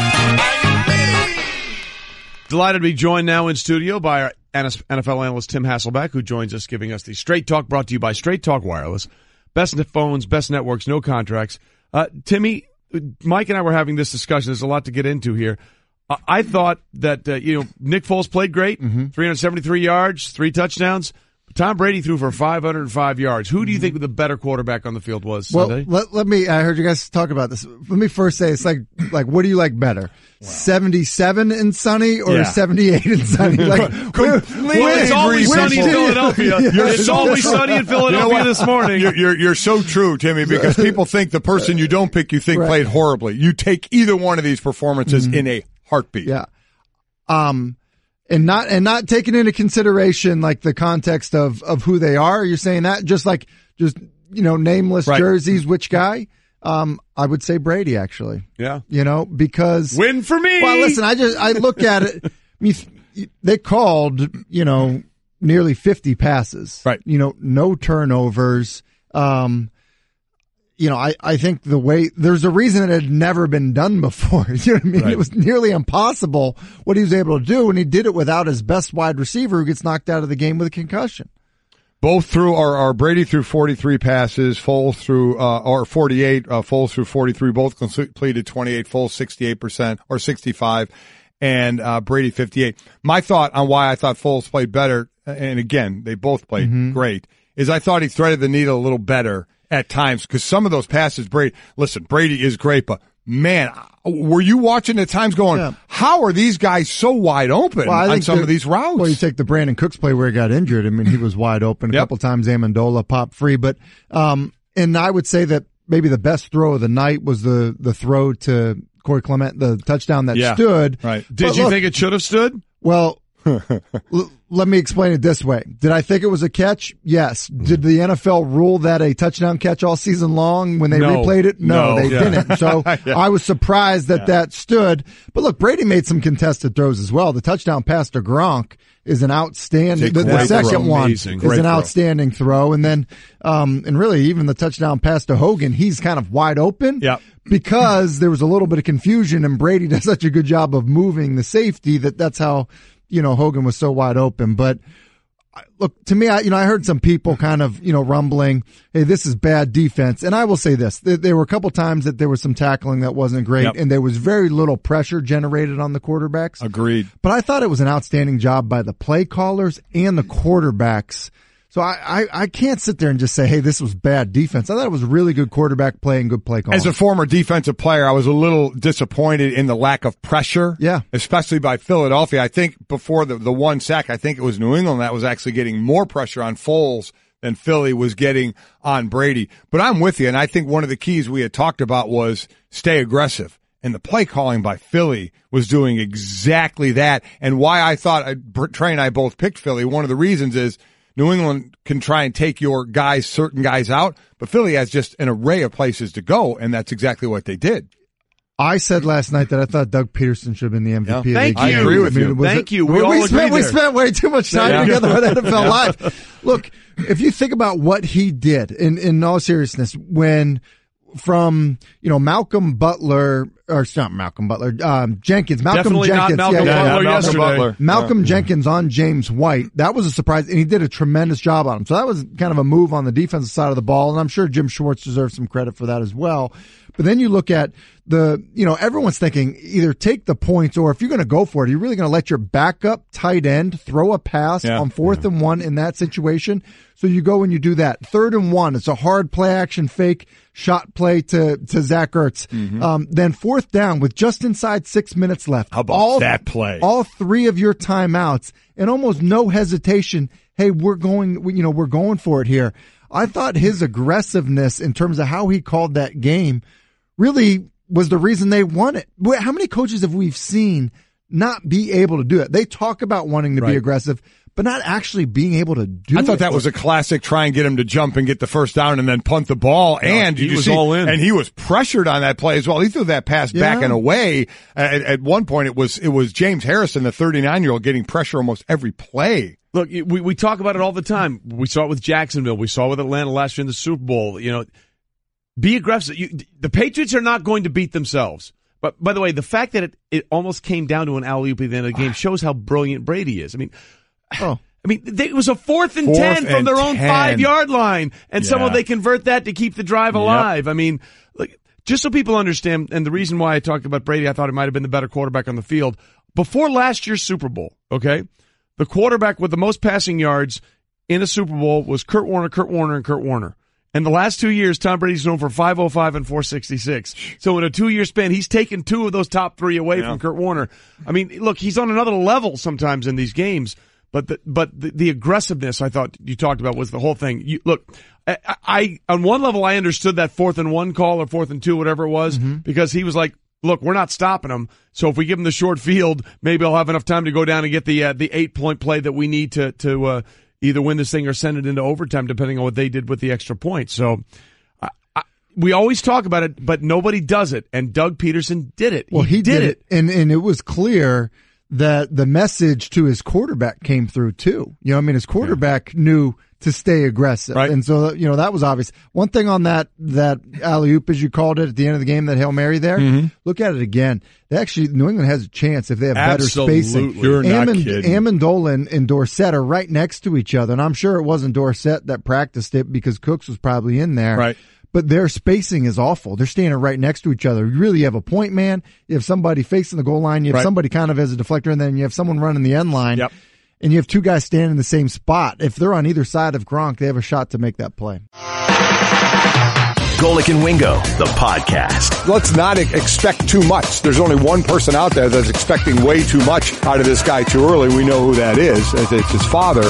Delighted to be joined now in studio by our NFL analyst Tim Hasselbeck, who joins us, giving us the Straight Talk, brought to you by Straight Talk Wireless. Best phones, best networks, no contracts. Timmy, Mike and I were having this discussion. There's a lot to get into here. I thought that Nick Foles played great, 373 yards, 3 touchdowns. Tom Brady threw for 505 yards. Who do you think the better quarterback on the field was Sunday? Well, let me. I heard you guys talk about this. Let me first say, it's like what do you like better, 77 in sunny or 78 in sunny? Like, it's always sunny in Philadelphia. It's always sunny in Philadelphia this morning. You're so true, Timmy, because people think the person you don't pick, you think played horribly. You take either one of these performances in a heartbeat. Yeah. And not taking into consideration like the context of who they are. You're saying that just nameless jerseys, which guy? I would say Brady, actually. Yeah. Because win for me. Well, listen, I look at it. I mean, they called, nearly 50 passes. Right. No turnovers. I think there's a reason it had never been done before. You know what I mean? Right. It was nearly impossible what he was able to do, and he did it without his best wide receiver, who gets knocked out of the game with a concussion. Both threw, or Brady threw 43 passes, Foles threw, or 48, Foles threw 43, both completed 28, Foles 68% or 65, and Brady 58. My thought on why I thought Foles played better, and again, they both played great, is I thought he threaded the needle a little better at times, because some of those passes, Brady is great, but man, were you watching at times going, how are these guys so wide open on some of these routes? Well, you take the Brandon Cooks play where he got injured. I mean, he was wide open a couple times. Amendola popped free, but and I would say that maybe the best throw of the night was the throw to Corey Clement, the touchdown that stood. Right? Did you think it should have stood? Well, Let me explain it this way. Did I think it was a catch? Yes. Did the NFL rule that a touchdown catch all season long when they replayed it? No, they didn't. So I was surprised that stood. But look, Brady made some contested throws as well. The touchdown pass to Gronk is an outstanding. The second one is an outstanding throw. And then, and really even the touchdown pass to Hogan, he's kind of wide open. Yep. Because there was a little bit of confusion and Brady does such a good job of moving the safety that's how, Hogan was so wide open. But look, to me, I heard some people kind of, rumbling, hey, this is bad defense. And I will say this, there were a couple times that there was some tackling that wasn't great and there was very little pressure generated on the quarterbacks. Agreed. But I thought it was an outstanding job by the play callers and the quarterbacks. So I can't sit there and just say, hey, this was bad defense. I thought it was really good quarterback play and good play calling. As a former defensive player, I was a little disappointed in the lack of pressure. Yeah. Especially by Philadelphia. I think before the one sack, I think it was New England that was actually getting more pressure on Foles than Philly was getting on Brady. But I'm with you, and I think one of the keys we had talked about was stay aggressive. And the play calling by Philly was doing exactly that. And why I thought Trey and I both picked Philly, one of the reasons is New England can try and take your guys, certain guys out, but Philly has just an array of places to go, and that's exactly what they did. I said last night that I thought Doug Peterson should have been the MVP of the game. I agree with you. Thank you. We spent way too much time together on NFL Live. Look, if you think about what he did, in all seriousness, from Malcolm Butler, or it's not Malcolm Butler, Jenkins, Malcolm Definitely Jenkins, not Malcolm Butler yesterday. Malcolm Jenkins on James White. That was a surprise, and he did a tremendous job on him. So that was kind of a move on the defensive side of the ball, and I'm sure Jim Schwartz deserves some credit for that as well. But then you look at everyone's thinking either take the points or if you're going to go for it, you're really going to let your backup tight end throw a pass on 4th and 1 in that situation. So you go and you do that. 3rd and 1, it's a hard play action fake shot play to Zach Ertz. Then 4th down with just inside 6 minutes left. How about that play? All 3 of your timeouts and almost no hesitation. Hey, we're going for it here. I thought his aggressiveness in terms of how he called that game really was the reason they won it. How many coaches have we seen not be able to do it? They talk about wanting to be aggressive, but not actually being able to do it. I thought that was a classic try and get him to jump and get the first down and then punt the ball. And he was all in. And he was pressured on that play as well. He threw that pass back and away. At one point, it was James Harrison, the 39-year-old, getting pressure almost every play. Look, we talk about it all the time. We saw it with Jacksonville. We saw it with Atlanta last year in the Super Bowl. Be aggressive. The Patriots are not going to beat themselves. But by the way, the fact that it almost came down to an alley-oop at the end of the game shows how brilliant Brady is. It was a 4th and 10 from their own 5-yard line, and somehow they convert that to keep the drive alive. Look, just so people understand, and the reason why I talked about Brady, I thought he might have been the better quarterback on the field. Before last year's Super Bowl, okay, the quarterback with the most passing yards in a Super Bowl was Kurt Warner. And the last 2 years, Tom Brady's known for 505 and 466. So in a 2-year span, he's taken 2 of those top 3 away from Kurt Warner. Look, he's on another level sometimes in these games. But the aggressiveness I thought you talked about was the whole thing. I on one level I understood that 4th and 1 call or 4th and 2, whatever it was, because he was like, look, we're not stopping him. So if we give him the short field, maybe I'll have enough time to go down and get the 8-point play that we need to either win this thing or send it into overtime, depending on what they did with the extra point. So we always talk about it, but nobody does it. And Doug Peterson did it. Well, he did it. And it was clear that the message to his quarterback came through too. His quarterback knew to stay aggressive. Right. And so, that was obvious. One thing on that alley-oop, as you called it at the end of the game, that Hail Mary there, look at it again. New England has a chance if they have better spacing. You're not kidding. Amendola and Dorsett are right next to each other. And I'm sure it wasn't Dorsett that practiced it because Cooks was probably in there. Right. But their spacing is awful. They're standing right next to each other. You really have a point man. You have somebody facing the goal line. You have somebody kind of as a deflector, and then you have someone running the end line. Yep. And you have 2 guys standing in the same spot. If they're on either side of Gronk, they have a shot to make that play. Golic and Wingo, the podcast. Let's not expect too much. There's only one person out there that's expecting way too much out of this guy too early. We know who that is. It's his father.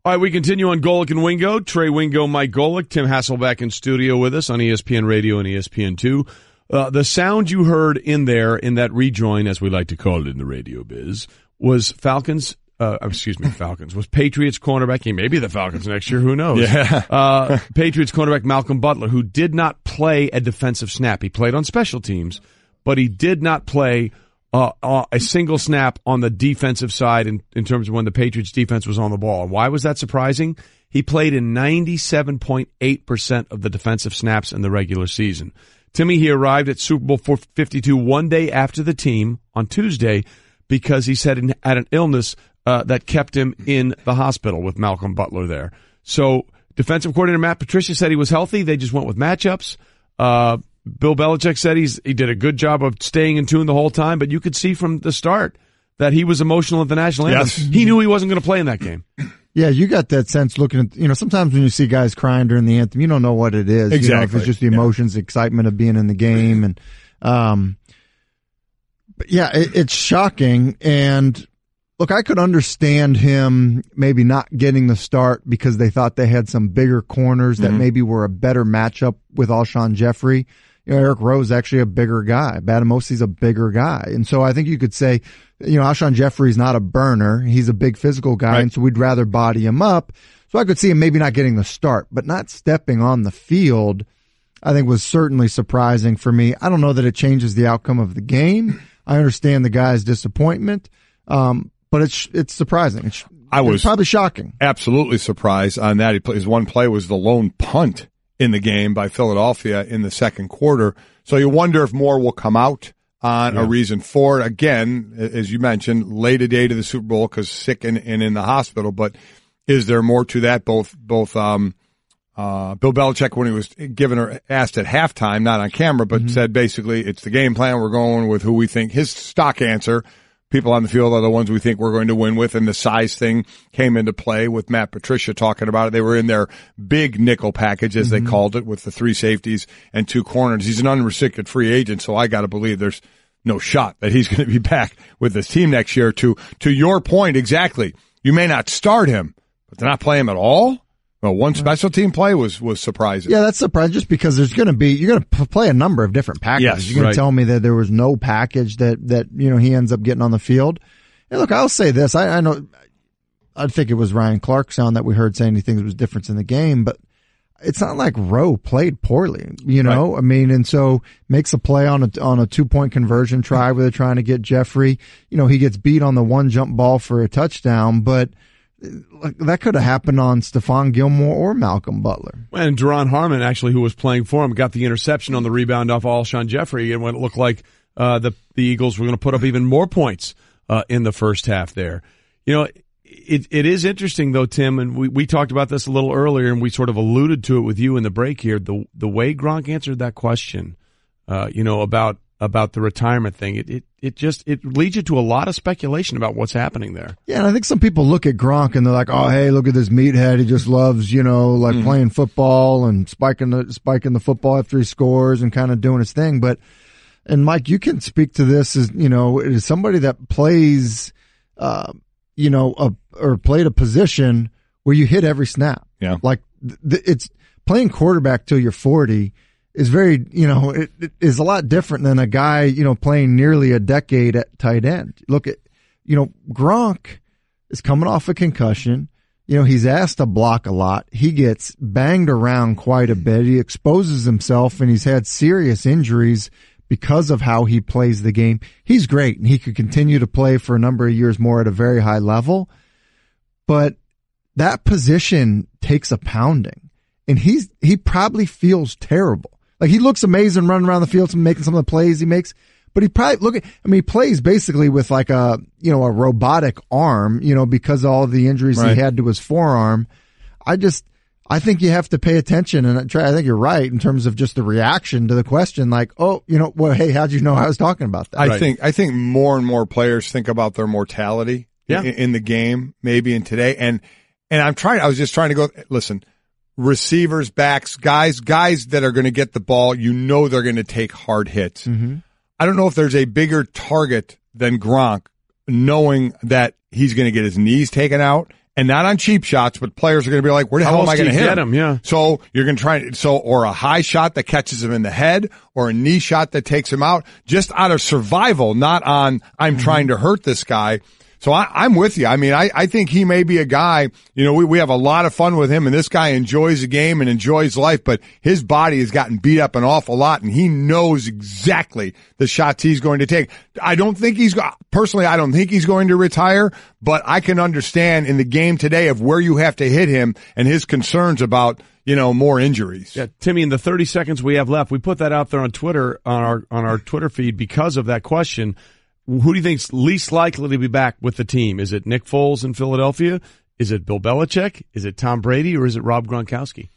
All right, we continue on Golic and Wingo. Trey Wingo, Mike Golic, Tim Hasselbeck in studio with us on ESPN Radio and ESPN2. The sound you heard in there, in that rejoin, as we like to call it in the radio biz, was Falcons, was Patriots cornerback. He may be the Falcons next year, who knows? Yeah. Patriots cornerback Malcolm Butler, who did not play a defensive snap. He played on special teams, but he did not play a single snap on the defensive side in terms of when the Patriots defense was on the ball. Why was that surprising? He played in 97.8% of the defensive snaps in the regular season. Timmy, he arrived at Super Bowl 52 one day after the team on Tuesday because he said he had an illness that kept him in the hospital with Malcolm Butler there. So defensive coordinator Matt Patricia said he was healthy. They just went with matchups. Bill Belichick said he did a good job of staying in tune the whole time, but you could see from the start that he was emotional at the national anthem. Yes. He knew he wasn't going to play in that game. Yeah, you got that sense looking at, sometimes when you see guys crying during the anthem, you don't know what it is. Exactly. If it's just the emotions, the excitement of being in the game. And, but yeah, it's shocking. And look, I could understand him maybe not getting the start because they thought they had some bigger corners that maybe were a better matchup with Alshon Jeffrey. Eric Rowe's actually a bigger guy. Badamosi's a bigger guy. And so I think you could say, Alshon Jeffrey's not a burner. He's a big physical guy, right. And so we'd rather body him up. So I could see him maybe not getting the start, but not stepping on the field, I think was certainly surprising for me. I don't know that it changes the outcome of the game. I understand the guy's disappointment, but it's surprising. It's probably shocking. Absolutely surprised on that. His one play was the lone punt in the game by Philadelphia in the second quarter. So you wonder if more will come out on a reason for it. Again, as you mentioned, late a day to the Super Bowl because sick and in the hospital. But is there more to that? Both Bill Belichick, when he was asked at halftime, not on camera, but said basically it's the game plan. We're going with who we think. His stock answer, people on the field are the ones we think we're going to win with, and the size thing came into play with Matt Patricia talking about it. They were in their big nickel package, as they called it, with the 3 safeties and 2 corners. He's an unrestricted free agent, so I got to believe there's no shot that he's going to be back with this team next year. To your point, exactly. You may not start him, but to not play him at all? Well, one special team play was surprising. Yeah, that's surprising just because you're going to play a number of different packages. Yes, you're going to tell me that there was no package that he ends up getting on the field. And look, I'll say this. I know, I think it was Ryan Clark's sound that we heard saying he thinks there was difference in the game, but it's not like Rowe played poorly, Right. I mean, and so makes a play on a 2-point conversion try where they're trying to get Jeffrey. He gets beat on the one jump ball for a touchdown, but that could have happened on Stephon Gilmore or Malcolm Butler. And Duron Harmon, actually, who was playing for him, got the interception on the rebound off Alshon Jeffrey, and when it looked like the Eagles were going to put up even more points in the first half there. It is interesting, though, Tim, and we talked about this a little earlier, and we sort of alluded to it with you in the break here. The way Gronk answered that question, about the retirement thing, it leads you to a lot of speculation about what's happening there. Yeah, and I think some people look at Gronk and they're like, oh, hey, look at this meathead. He just loves, playing football and spiking the football after he scores and kind of doing his thing. And Mike, you can speak to this as, as somebody that plays, or played a position where you hit every snap. Yeah. Like it's playing quarterback till you're 40 is very, it is a lot different than a guy, playing nearly a decade at tight end. Look at, Gronk is coming off a concussion. He's asked to block a lot. He gets banged around quite a bit. He exposes himself and he's had serious injuries because of how he plays the game. He's great and he could continue to play for a number of years more at a very high level. But that position takes a pounding and he probably feels terrible. Like he looks amazing running around the field and making some of the plays he makes, but he probably he plays basically with like a robotic arm, because of all the injuries he had to his forearm. I think you have to pay attention and I think you're right in terms of just the reaction to the question. Like, hey, how'd you know I was talking about that? I think more and more players think about their mortality in the game, maybe in today. And I was just trying to go, listen, receivers, backs, guys that are going to get the ball, they're going to take hard hits. Mm-hmm. I don't know if there's a bigger target than Gronk, knowing that he's going to get his knees taken out and not on cheap shots, but players are going to be like, where the hell am I going to hit him? Yeah. So you're going to try, or a high shot that catches him in the head, or a knee shot that takes him out, just out of survival, not on, I'm trying to hurt this guy. So I'm with you. I mean, I think he may be a guy, we have a lot of fun with him, and this guy enjoys the game and enjoys life, but his body has gotten beat up an awful lot, and he knows exactly the shots he's going to take. I don't think he's going to retire, but I can understand in the game today of where you have to hit him and his concerns about, more injuries. Yeah, Timmy, in the 30 seconds we have left, we put that out there on Twitter, on our Twitter feed because of that question. Who do you think's least likely to be back with the team? Is it Nick Foles in Philadelphia? Is it Bill Belichick? Is it Tom Brady? Or is it Rob Gronkowski?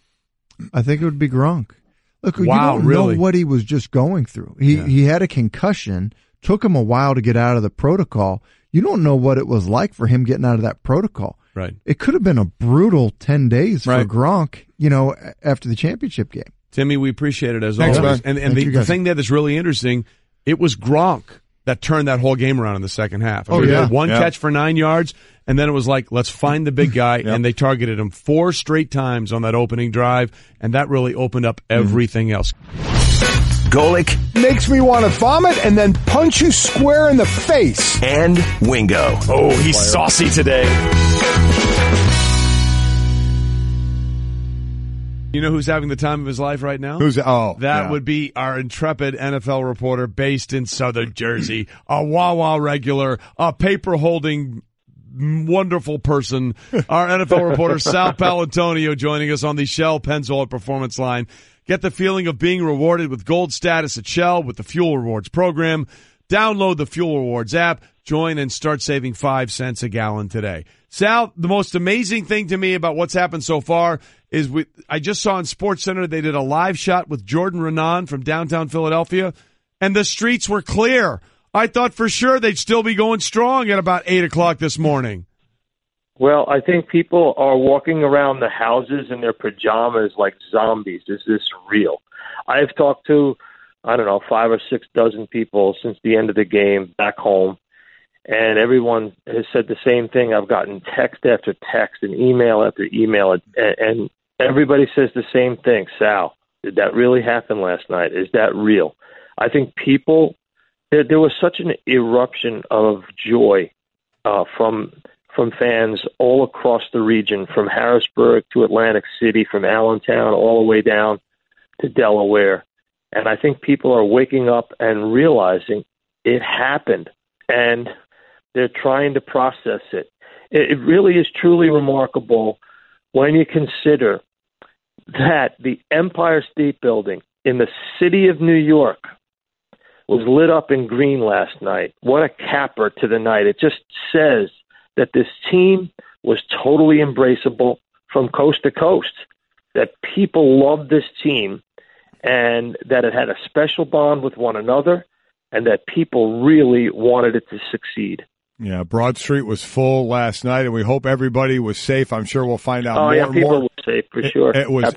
I think it would be Gronk. Look, you don't really? know what he was just going through. He had a concussion. Took him a while to get out of the protocol. You don't know what it was like for him getting out of that protocol. Right. It could have been a brutal 10 days for Gronk, after the championship game. Timmy, we appreciate it as Thanks, always. man. And the thing there that's really interesting, it was Gronk that turned that whole game around in the second half. He had one catch for 9 yards, and then it was like, let's find the big guy, and they targeted him 4 straight times on that opening drive, and that really opened up everything else. Golic Makes me want to vomit and then punch you square in the face. and Wingo. Oh, he's saucy today. You know who's having the time of his life right now? That would be our intrepid NFL reporter based in Southern Jersey, a Wawa regular, a paper-holding wonderful person, our NFL reporter Sal Paolantonio joining us on the Shell Pennzoil Performance Line. Get the feeling of being rewarded with gold status at Shell with the Fuel Rewards program. Download the Fuel Rewards app, join, and start saving 5 cents a gallon today. Sal, the most amazing thing to me about what's happened so far is I just saw in SportsCenter they did a live shot with Jordan Renan from downtown Philadelphia, and the streets were clear. I thought for sure they'd still be going strong at about 8 o'clock this morning. Well, I think people are walking around the houses in their pajamas like zombies. Is this real? I've talked to, 5 or 6 dozen people since the end of the game back home, and everyone has said the same thing. I've gotten text after text and email after email, and everybody says the same thing. Sal, did that really happen last night? Is that real? I think people, there was such an eruption of joy from fans all across the region, from Harrisburg to Atlantic City, from Allentown all the way down to Delaware. And I think people are waking up and realizing it happened, and they're trying to process it. It really is truly remarkable when you consider that the Empire State Building in the city of New York was lit up in green last night. What a capper to the night. It just says that this team was totally embraceable from coast to coast, that people loved this team, and that it had a special bond with one another, and that people really wanted it to succeed. Yeah, Broad Street was full last night, and we hope everybody was safe. I'm sure we'll find out more and people more. were safe for sure. It was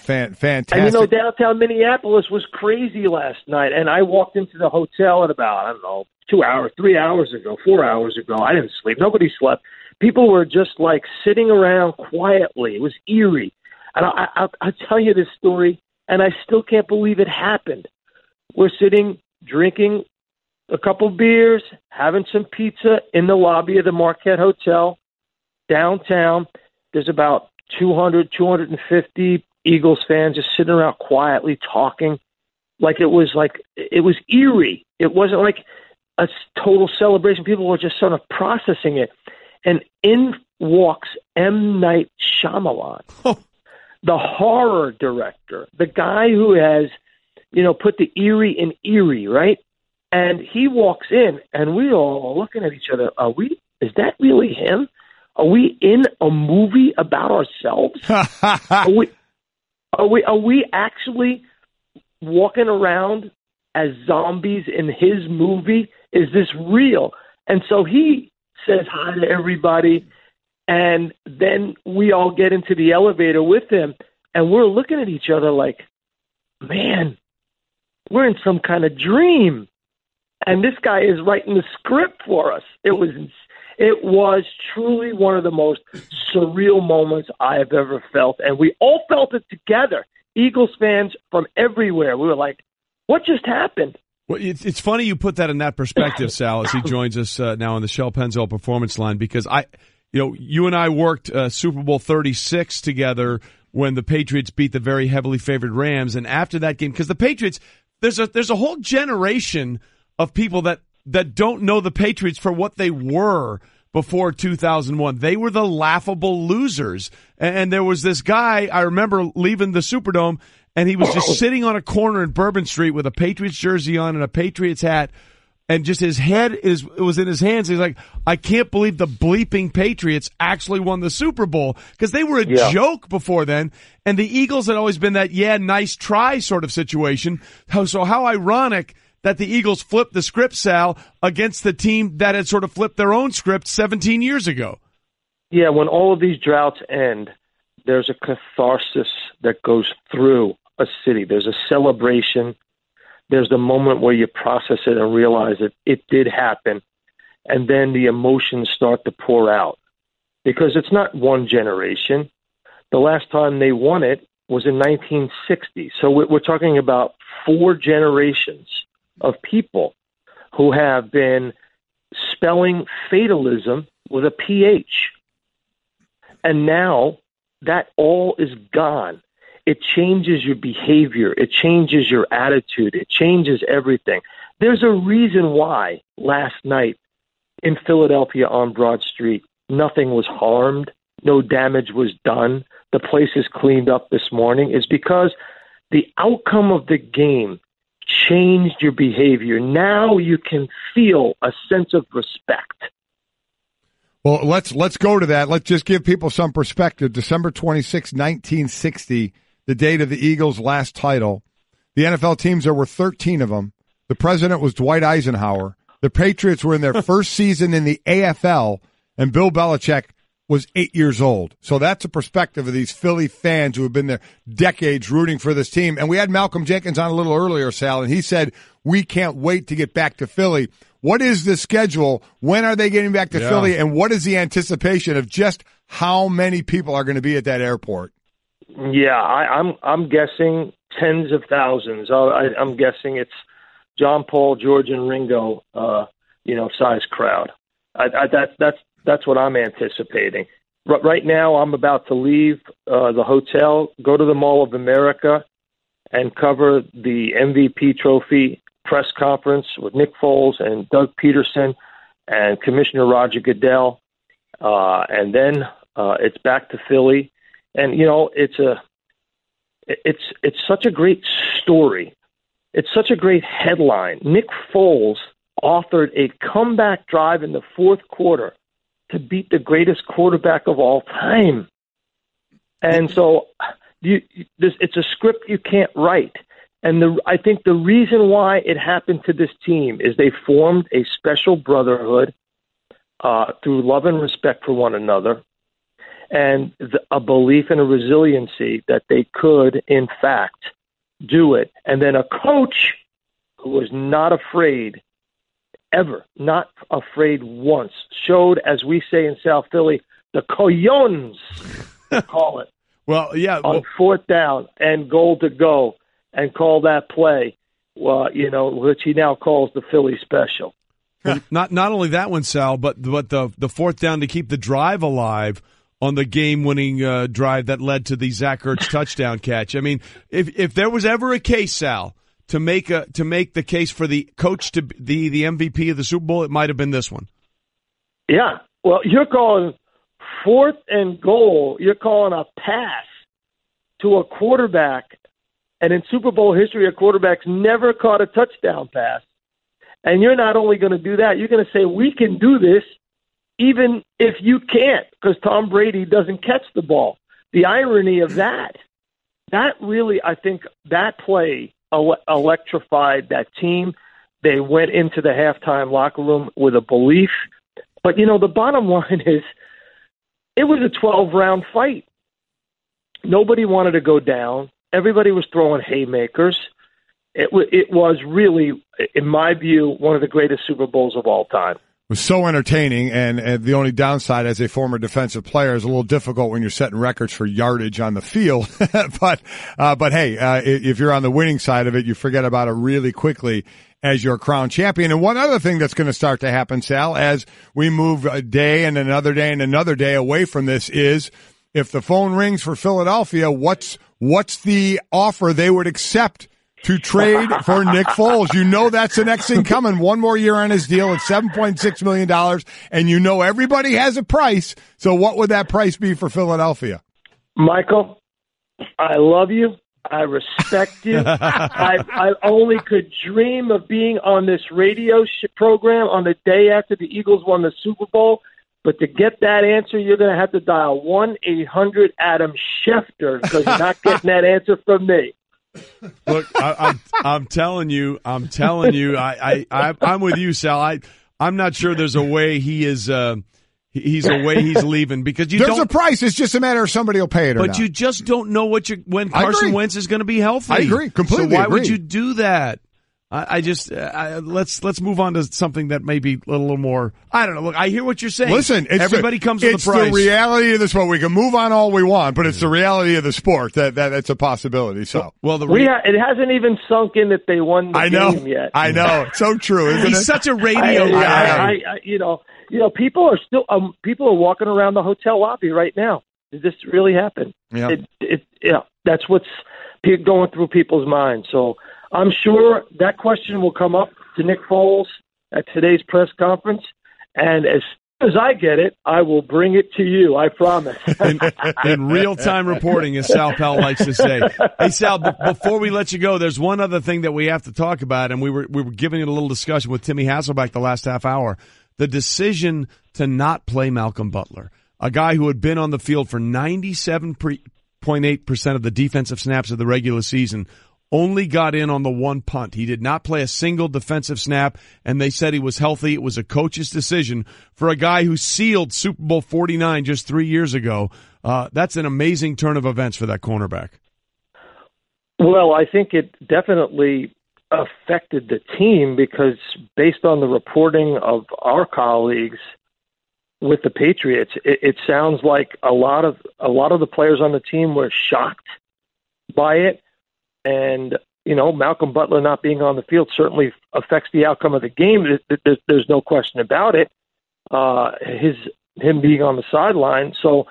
fantastic. And downtown Minneapolis was crazy last night, and I walked into the hotel at about 2 hours, 3 hours ago, 4 hours ago. I didn't sleep. Nobody slept. People were just like sitting around quietly. It was eerie. And I'll tell you this story, and I still can't believe it happened. We're sitting, drinking a couple beers, having some pizza in the lobby of the Marquette Hotel downtown. There's about 200, 250 Eagles fans just sitting around quietly talking. It was eerie. It wasn't like a total celebration. People were just sort of processing it. And in walks M. Night Shyamalan, the horror director, the guy who has, put the eerie in eerie, right? And he walks in, and we all are looking at each other. Is that really him? Are we in a movie about ourselves? Are we actually walking around as zombies in his movie? Is this real? And so he says hi to everybody, and then we all get into the elevator with him, and we're looking at each other like, man, we're in some kind of dream. And this guy is writing the script for us. It It was truly one of the most surreal moments I have ever felt, and we all felt it together. Eagles fans from everywhere. We were like, what just happened? Well, it's funny you put that in that perspective, Sal, as he joins us now on the Shell Pennzoil Performance Line, because you and I worked Super Bowl 36 together when the Patriots beat the very heavily favored Rams, and after that game, because the Patriots, there's a whole generation of people that don't know the Patriots for what they were before 2001. They were the laughable losers. And there was this guy, I remember leaving the Superdome, and he was just sitting on a corner in Bourbon Street with a Patriots jersey on and a Patriots hat, and just his head was in his hands. He's like, I can't believe the bleeping Patriots actually won the Super Bowl, because they were a joke before then. And the Eagles had always been that, nice try sort of situation. So how ironic that the Eagles flipped the script, Sal, against the team that had sort of flipped their own script 17 years ago. Yeah, when all of these droughts end, there's a catharsis that goes through a city. There's a celebration. There's the moment where you process it and realize that it did happen. And then the emotions start to pour out, because it's not one generation. The last time they won it was in 1960. So we're talking about 4 generations of people who have been spelling fatalism with a PH. And now that all is gone. It changes your behavior. It changes your attitude. It changes everything. There's a reason why last night in Philadelphia on Broad Street, nothing was harmed. No damage was done. The place is cleaned up this morning. Is because the outcome of the game changed your behavior. Now you can feel a sense of respect. Well, let's go to that. Let's just give people some perspective. December 26, 1960, the date of the Eagles' last title. The NFL teams, there were 13 of them. The president was Dwight Eisenhower. The Patriots were in their first season in the AFL, and Bill Belichick was 8 years old. So that's a perspective of these Philly fans who have been there decades rooting for this team. And we had Malcolm Jenkins on a little earlier, Sal, and he said, we can't wait to get back to Philly. What is the schedule? When are they getting back to Philly? And what is the anticipation of just how many people are going to be at that airport? Yeah, I'm guessing tens of thousands. I'm guessing it's John Paul, George, and Ringo, size crowd. That's what I'm anticipating. Right now, I'm about to leave the hotel, go to the Mall of America, and cover the MVP trophy press conference with Nick Foles and Doug Peterson and Commissioner Roger Goodell, and then it's back to Philly. And it's such a great story. It's such a great headline. Nick Foles authored a comeback drive in the fourth quarter to beat the greatest quarterback of all time. And so it's a script you can't write. And I think the reason why it happened to this team is they formed a special brotherhood through love and respect for one another, and a belief and a resiliency that they could, in fact, do it. And then a coach who was not afraid ever, not afraid once, showed, as we say in South Philly, the cojones, call it. Well, yeah. On fourth down and goal to go, and call that play, which he now calls the Philly special. Well, not only that one, Sal, but the fourth down to keep the drive alive on the game-winning drive that led to the Zach Ertz touchdown catch. I mean, if there was ever a case, Sal, to make the case for the coach to be the MVP of the Super Bowl, it might have been this one. Yeah. Well, you're calling fourth and goal. You're calling a pass to a quarterback. And in Super Bowl history, a quarterback's never caught a touchdown pass. And you're not only going to do that, you're going to say, we can do this even if you can't, because Tom Brady doesn't catch the ball. The irony of that really, I think that play electrified that team. They went into the halftime locker room with a belief. But, the bottom line is it was a 12-round fight. Nobody wanted to go down. Everybody was throwing haymakers. It was really, in my view, one of the greatest Super Bowls of all time. was so entertaining, and the only downside as a former defensive player is a little difficult when you're setting records for yardage on the field. But hey, if you're on the winning side of it, you forget about it really quickly as your crown champion. And one other thing that's going to start to happen, Sal, as we move a day and another day and another day away from this is if the phone rings for Philadelphia, what's the offer they would accept to trade for Nick Foles? You know that's the next thing coming. One more year on his deal at $7.6 million, and you know everybody has a price. So what would that price be for Philadelphia? Michael, I love you. I respect you. I only could dream of being on this radio program on the day after the Eagles won the Super Bowl. But to get that answer, you're going to have to dial 1-800-ADAM-SCHEFTER because you're not getting that answer from me. Look, I'm telling you, I'm with you, Sal. I'm not sure there's a way he's leaving because there's a price. It's just a matter of somebody will pay it or not. But you just don't know when Carson Wentz is going to be healthy. I agree, completely. So why would you do that? Let's move on to something that may be a little more. I don't know. Look, I hear what you're saying. Listen, everybody comes with a price. It's the reality of the sport. We can move on all we want, but it's the reality of the sport that's a possibility. So, it hasn't even sunk in that they won the game yet. I know. It's so true, isn't it? He's such a radio guy. People are still people are walking around the hotel lobby right now. Did this really happen? Yeah. That's what's going through people's minds. So I'm sure that question will come up to Nick Foles at today's press conference, and as soon as I get it, I will bring it to you. I promise. in real-time reporting, as Sal Pal likes to say. Hey, Sal, before we let you go, there's one other thing that we have to talk about, and we were giving it a little discussion with Timmy Hasselbeck the last half hour. The decision to not play Malcolm Butler, a guy who had been on the field for 97.8% of the defensive snaps of the regular season, only got in on the one punt. He did not play a single defensive snap, and they said he was healthy. It was a coach's decision for a guy who sealed Super Bowl 49 just 3 years ago. That's an amazing turn of events for that cornerback. Well, I think it definitely affected the team because based on the reporting of our colleagues with the Patriots, it sounds like a lot of the players on the team were shocked by it. And, Malcolm Butler not being on the field certainly affects the outcome of the game. There's no question about it. Him being on the sideline. So,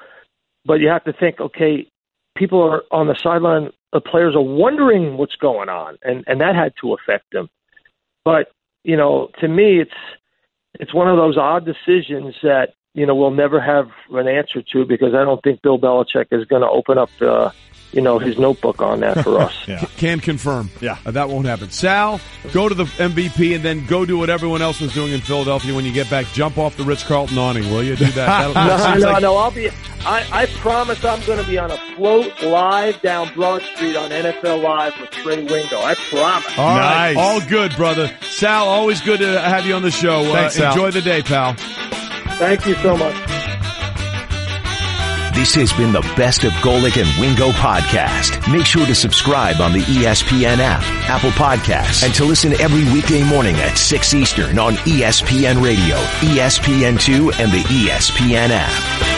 but you have to think, okay, people are on the sideline. The players are wondering what's going on, and that had to affect them. But, to me, it's one of those odd decisions that, we'll never have an answer to because I don't think Bill Belichick is going to open up his notebook on that for us. Yeah. Can confirm. Yeah. That won't happen. Sal, go to the MVP and then go do what everyone else was doing in Philadelphia when you get back. Jump off the Ritz-Carlton awning, will you? Do that. No. I promise I'm going to be on a float live down Broad Street on NFL Live with Trey Wingo. I promise. All right. All good, brother. Sal, always good to have you on the show. Thanks, enjoy the day, pal. Thank you so much. This has been the Best of Golic and Wingo podcast. Make sure to subscribe on the ESPN app, Apple Podcasts, and to listen every weekday morning at 6 Eastern on ESPN Radio, ESPN2, and the ESPN app.